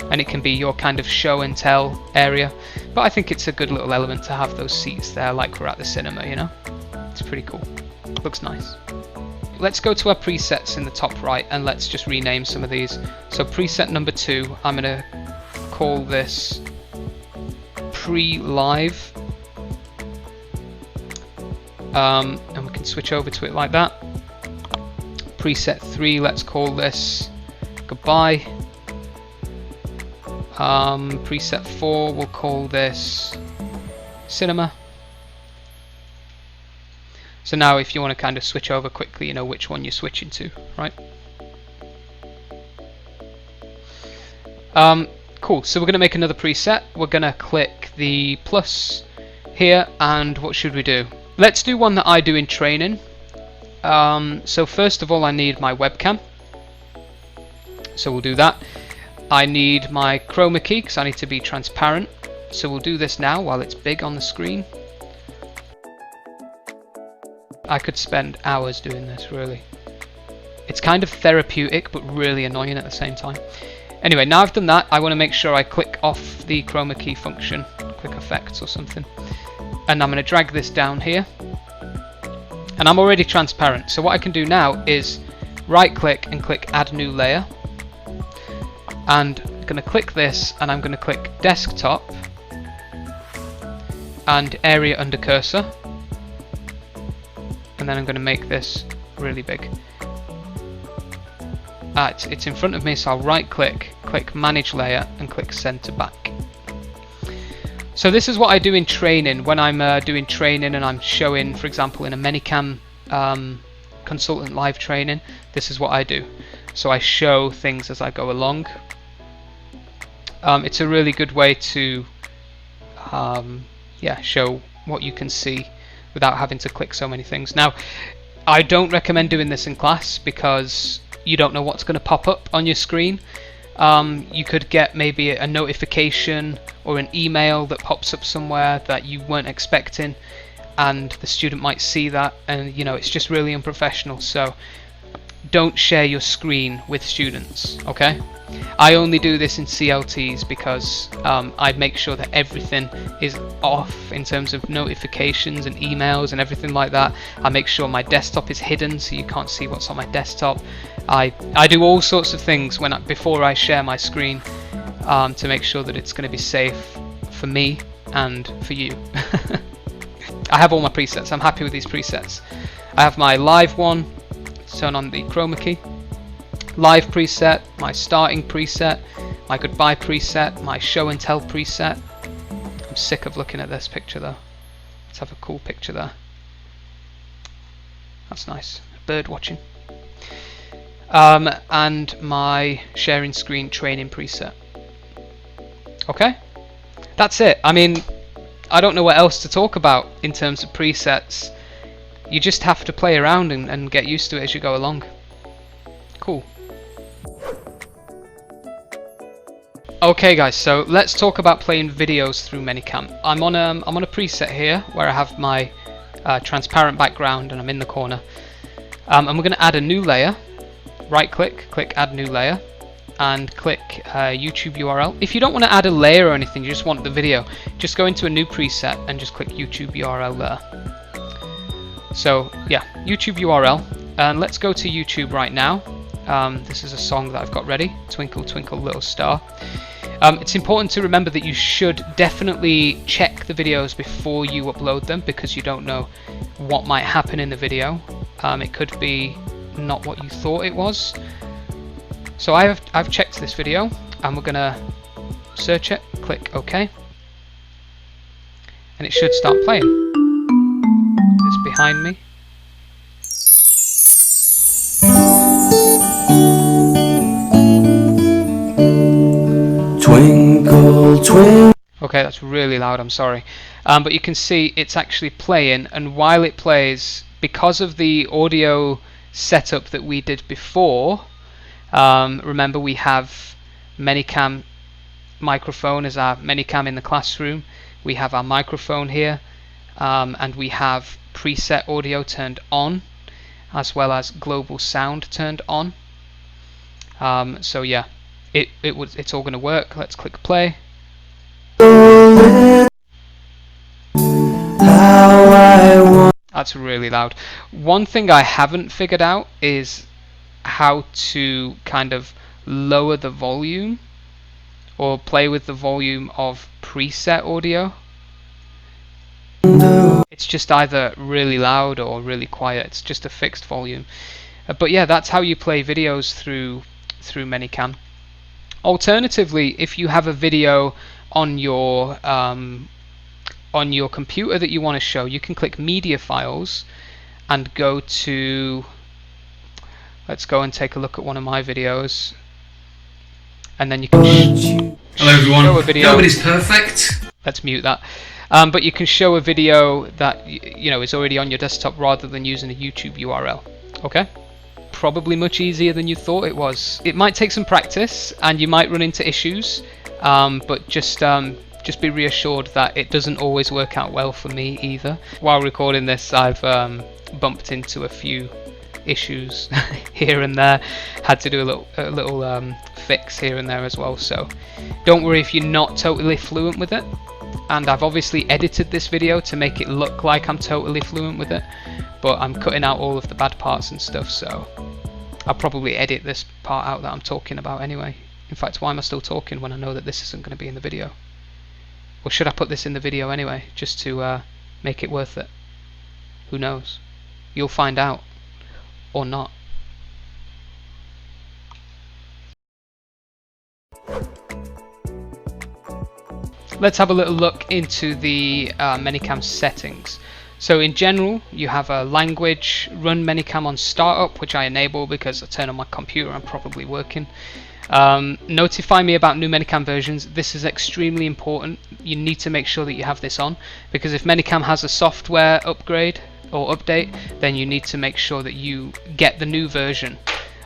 and it can be your kind of show and tell area. But I think it's a good little element to have those seats there, like we're at the cinema, you know? It's pretty cool. Looks nice. Let's go to our presets in the top right and let's just rename some of these. So preset number 2, I'm going to call this pre-live. And we can switch over to it like that. Preset 3, let's call this goodbye. Preset 4, we'll call this cinema. So now if you want to kind of switch over quickly, you know which one you're switching to, right? Cool, so we're going to make another preset. We're going to click the plus here, and what should we do? Let's do one that I do in training. So first of all I need my webcam, so we'll do that. I need my chroma key because I need to be transparent, so we'll do this now while it's big on the screen. I could spend hours doing this, really. It's kind of therapeutic but really annoying at the same time. Anyway, now I've done that, I want to make sure I click off the chroma key function, click effects or something, and I'm going to drag this down here. And I'm already transparent, so what I can do now is right click and click add new layer, and I'm going to click this and I'm going to click desktop and area under cursor, and then I'm going to make this really big. It's in front of me, so I'll right click, click manage layer and click send to back. So this is what I do in training. When I'm doing training and I'm showing, for example, in a ManyCam consultant live training, this is what I do. So I show things as I go along. It's a really good way to show what you can see without having to click so many things. Now, I don't recommend doing this in class because you don't know what's going to pop up on your screen. You could get maybe a notification or an email that pops up somewhere that you weren't expecting, and the student might see that, and you know, it's just really unprofessional. So don't share your screen with students, okay? I only do this in CLTs because I make sure that everything is off in terms of notifications and emails and everything like that. I make sure my desktop is hidden so you can't see what's on my desktop. I do all sorts of things before I share my screen to make sure that it's going to be safe for me and for you. I have all my presets. I'm happy with these presets. I have my live one. Turn on the chroma key. Live preset, my starting preset, my goodbye preset, my show and tell preset. I'm sick of looking at this picture though. Let's have a cool picture there. That's nice. Bird watching. And my sharing screen training preset. Okay? That's it. I mean, I don't know what else to talk about in terms of presets. You just have to play around and get used to it as you go along. Cool. Okay guys, so let's talk about playing videos through ManyCam. I'm on a preset here where I have my transparent background and I'm in the corner. And we're going to add a new layer. Right click, click add new layer, and click YouTube URL. If you don't want to add a layer or anything, you just want the video, just go into a new preset and just click YouTube URL there. So yeah, YouTube URL, and let's go to YouTube right now. This is a song that I've got ready, Twinkle Twinkle Little Star. It's important to remember that you should definitely check the videos before you upload them, because you don't know what might happen in the video. It could be not what you thought it was. So I've checked this video, and we're gonna search it, click OK, and it should start playing. It's behind me. Twinkle, twinkle. Okay, that's really loud, I'm sorry. But you can see it's actually playing, and while it plays, because of the audio setup that we did before, remember we have ManyCam microphone as our ManyCam in the classroom, we have our microphone here, and we have preset audio turned on, as well as global sound turned on. So yeah, it's all going to work. Let's click play. That's really loud. One thing I haven't figured out is how to kind of lower the volume or play with the volume of preset audio. It's just either really loud or really quiet. It's just a fixed volume. But yeah, that's how you play videos through ManyCam. Alternatively, if you have a video on your computer that you want to show, you can click Media Files and go to, let's go and take a look at one of my videos, and then you can hello everyone, show a video. Nobody's perfect. Let's mute that. But you can show a video that is already on your desktop rather than using a YouTube URL. Okay? Probably much easier than you thought it was. It might take some practice and you might run into issues, but just be reassured that it doesn't always work out well for me either. While recording this, I've bumped into a few issues here and there. Had to do a little fix here and there as well. So don't worry if you're not totally fluent with it. And I've obviously edited this video to make it look like I'm totally fluent with it, but I'm cutting out all of the bad parts and stuff, so I'll probably edit this part out that I'm talking about anyway. In fact, why am I still talking when I know that this isn't going to be in the video? Or should I put this in the video anyway, just to make it worth it? Who knows? You'll find out. Or not. Let's have a little look into the ManyCam settings. So in general, you have a language, run ManyCam on startup, which I enable because I turn on my computer, I'm probably working. Notify me about new ManyCam versions. This is extremely important. You need to make sure that you have this on, because if ManyCam has a software upgrade or update, then you need to make sure that you get the new version.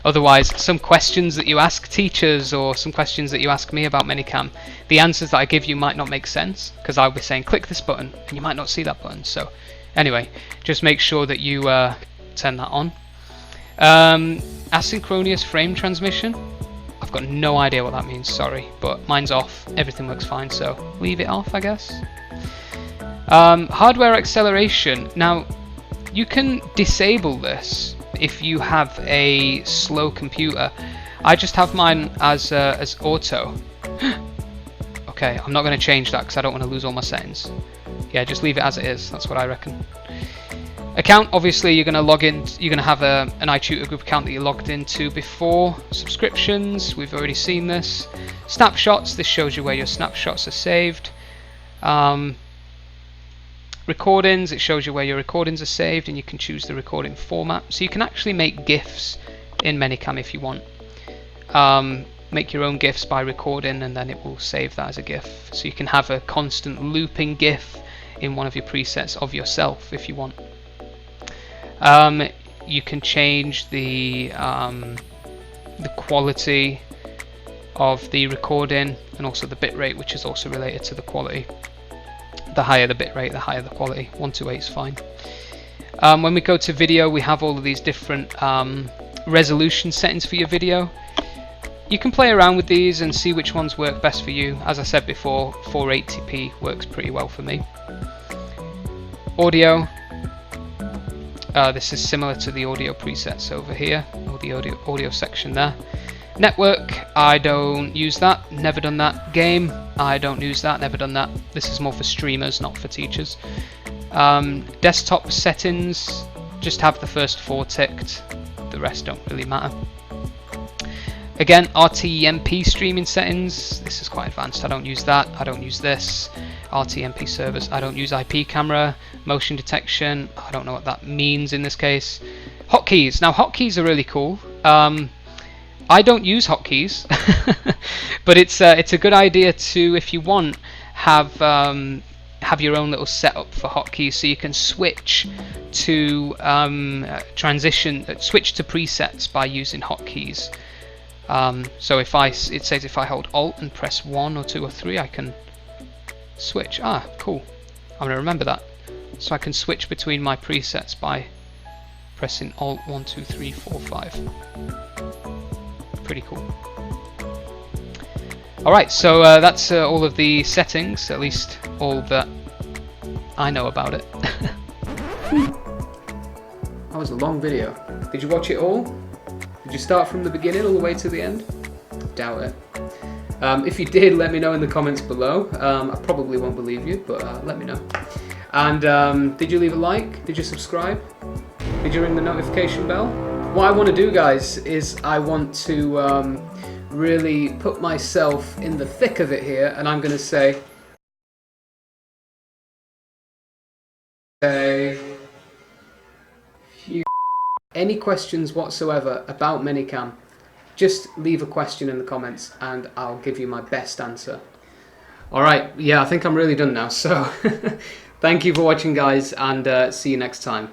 Otherwise, some questions that you ask teachers or some questions that you ask me about ManyCam, the answers that I give you might not make sense, because I'll be saying click this button and you might not see that button. So anyway, just make sure that you turn that on. Asynchronous frame transmission, I've got no idea what that means, sorry, but mine's off. Everything works fine, so leave it off, I guess. Hardware acceleration, now you can disable this if you have a slow computer. I just have mine as auto. Okay, I'm not going to change that because I don't want to lose all my settings. Yeah, just leave it as it is, that's what I reckon. Account, obviously you're going to log in, you're going to have an iTutorGroup account that you logged into before. Subscriptions, we've already seen this. Snapshots, this shows you where your snapshots are saved. Recordings, it shows you where your recordings are saved, and you can choose the recording format. So you can actually make GIFs in ManyCam if you want. Make your own GIFs by recording, and then it will save that as a GIF. So you can have a constant looping GIF in one of your presets of yourself if you want. You can change the quality of the recording and also the bitrate, which is also related to the quality. The higher the bitrate, the higher the quality. 128 is fine. When we go to video, we have all of these different resolution settings for your video. You can play around with these and see which ones work best for you. As I said before, 480p works pretty well for me. Audio. This is similar to the audio presets over here, or the audio section there. Network, I don't use that, never done that. Game, I don't use that, never done that. This is more for streamers, not for teachers. Desktop settings, just have the first 4 ticked, the rest don't really matter. Again, RTMP streaming settings, this is quite advanced, I don't use that, I don't use this. RTMP servers, I don't use IP camera. Motion detection, I don't know what that means in this case. Hotkeys, now hotkeys are really cool. I don't use hotkeys, but it's a good idea to, if you want, have your own little setup for hotkeys, so you can switch to switch to presets by using hotkeys. So it says if I hold Alt and press 1 or 2 or 3, I can switch. Ah, cool. I'm gonna remember that. So I can switch between my presets by pressing Alt 1, 2, 3, 4, 5. Pretty cool. Alright, so that's all of the settings, at least all that I know about it. That was a long video. Did you watch it all? Did you start from the beginning all the way to the end? Doubt it. If you did, let me know in the comments below. I probably won't believe you, but let me know. And did you leave a like? Did you subscribe? Did you ring the notification bell? What I want to do, guys, is I want to really put myself in the thick of it here, and I'm going to say, any questions whatsoever about ManyCam, just leave a question in the comments and I'll give you my best answer. Alright, yeah, I think I'm really done now, so thank you for watching, guys, and see you next time.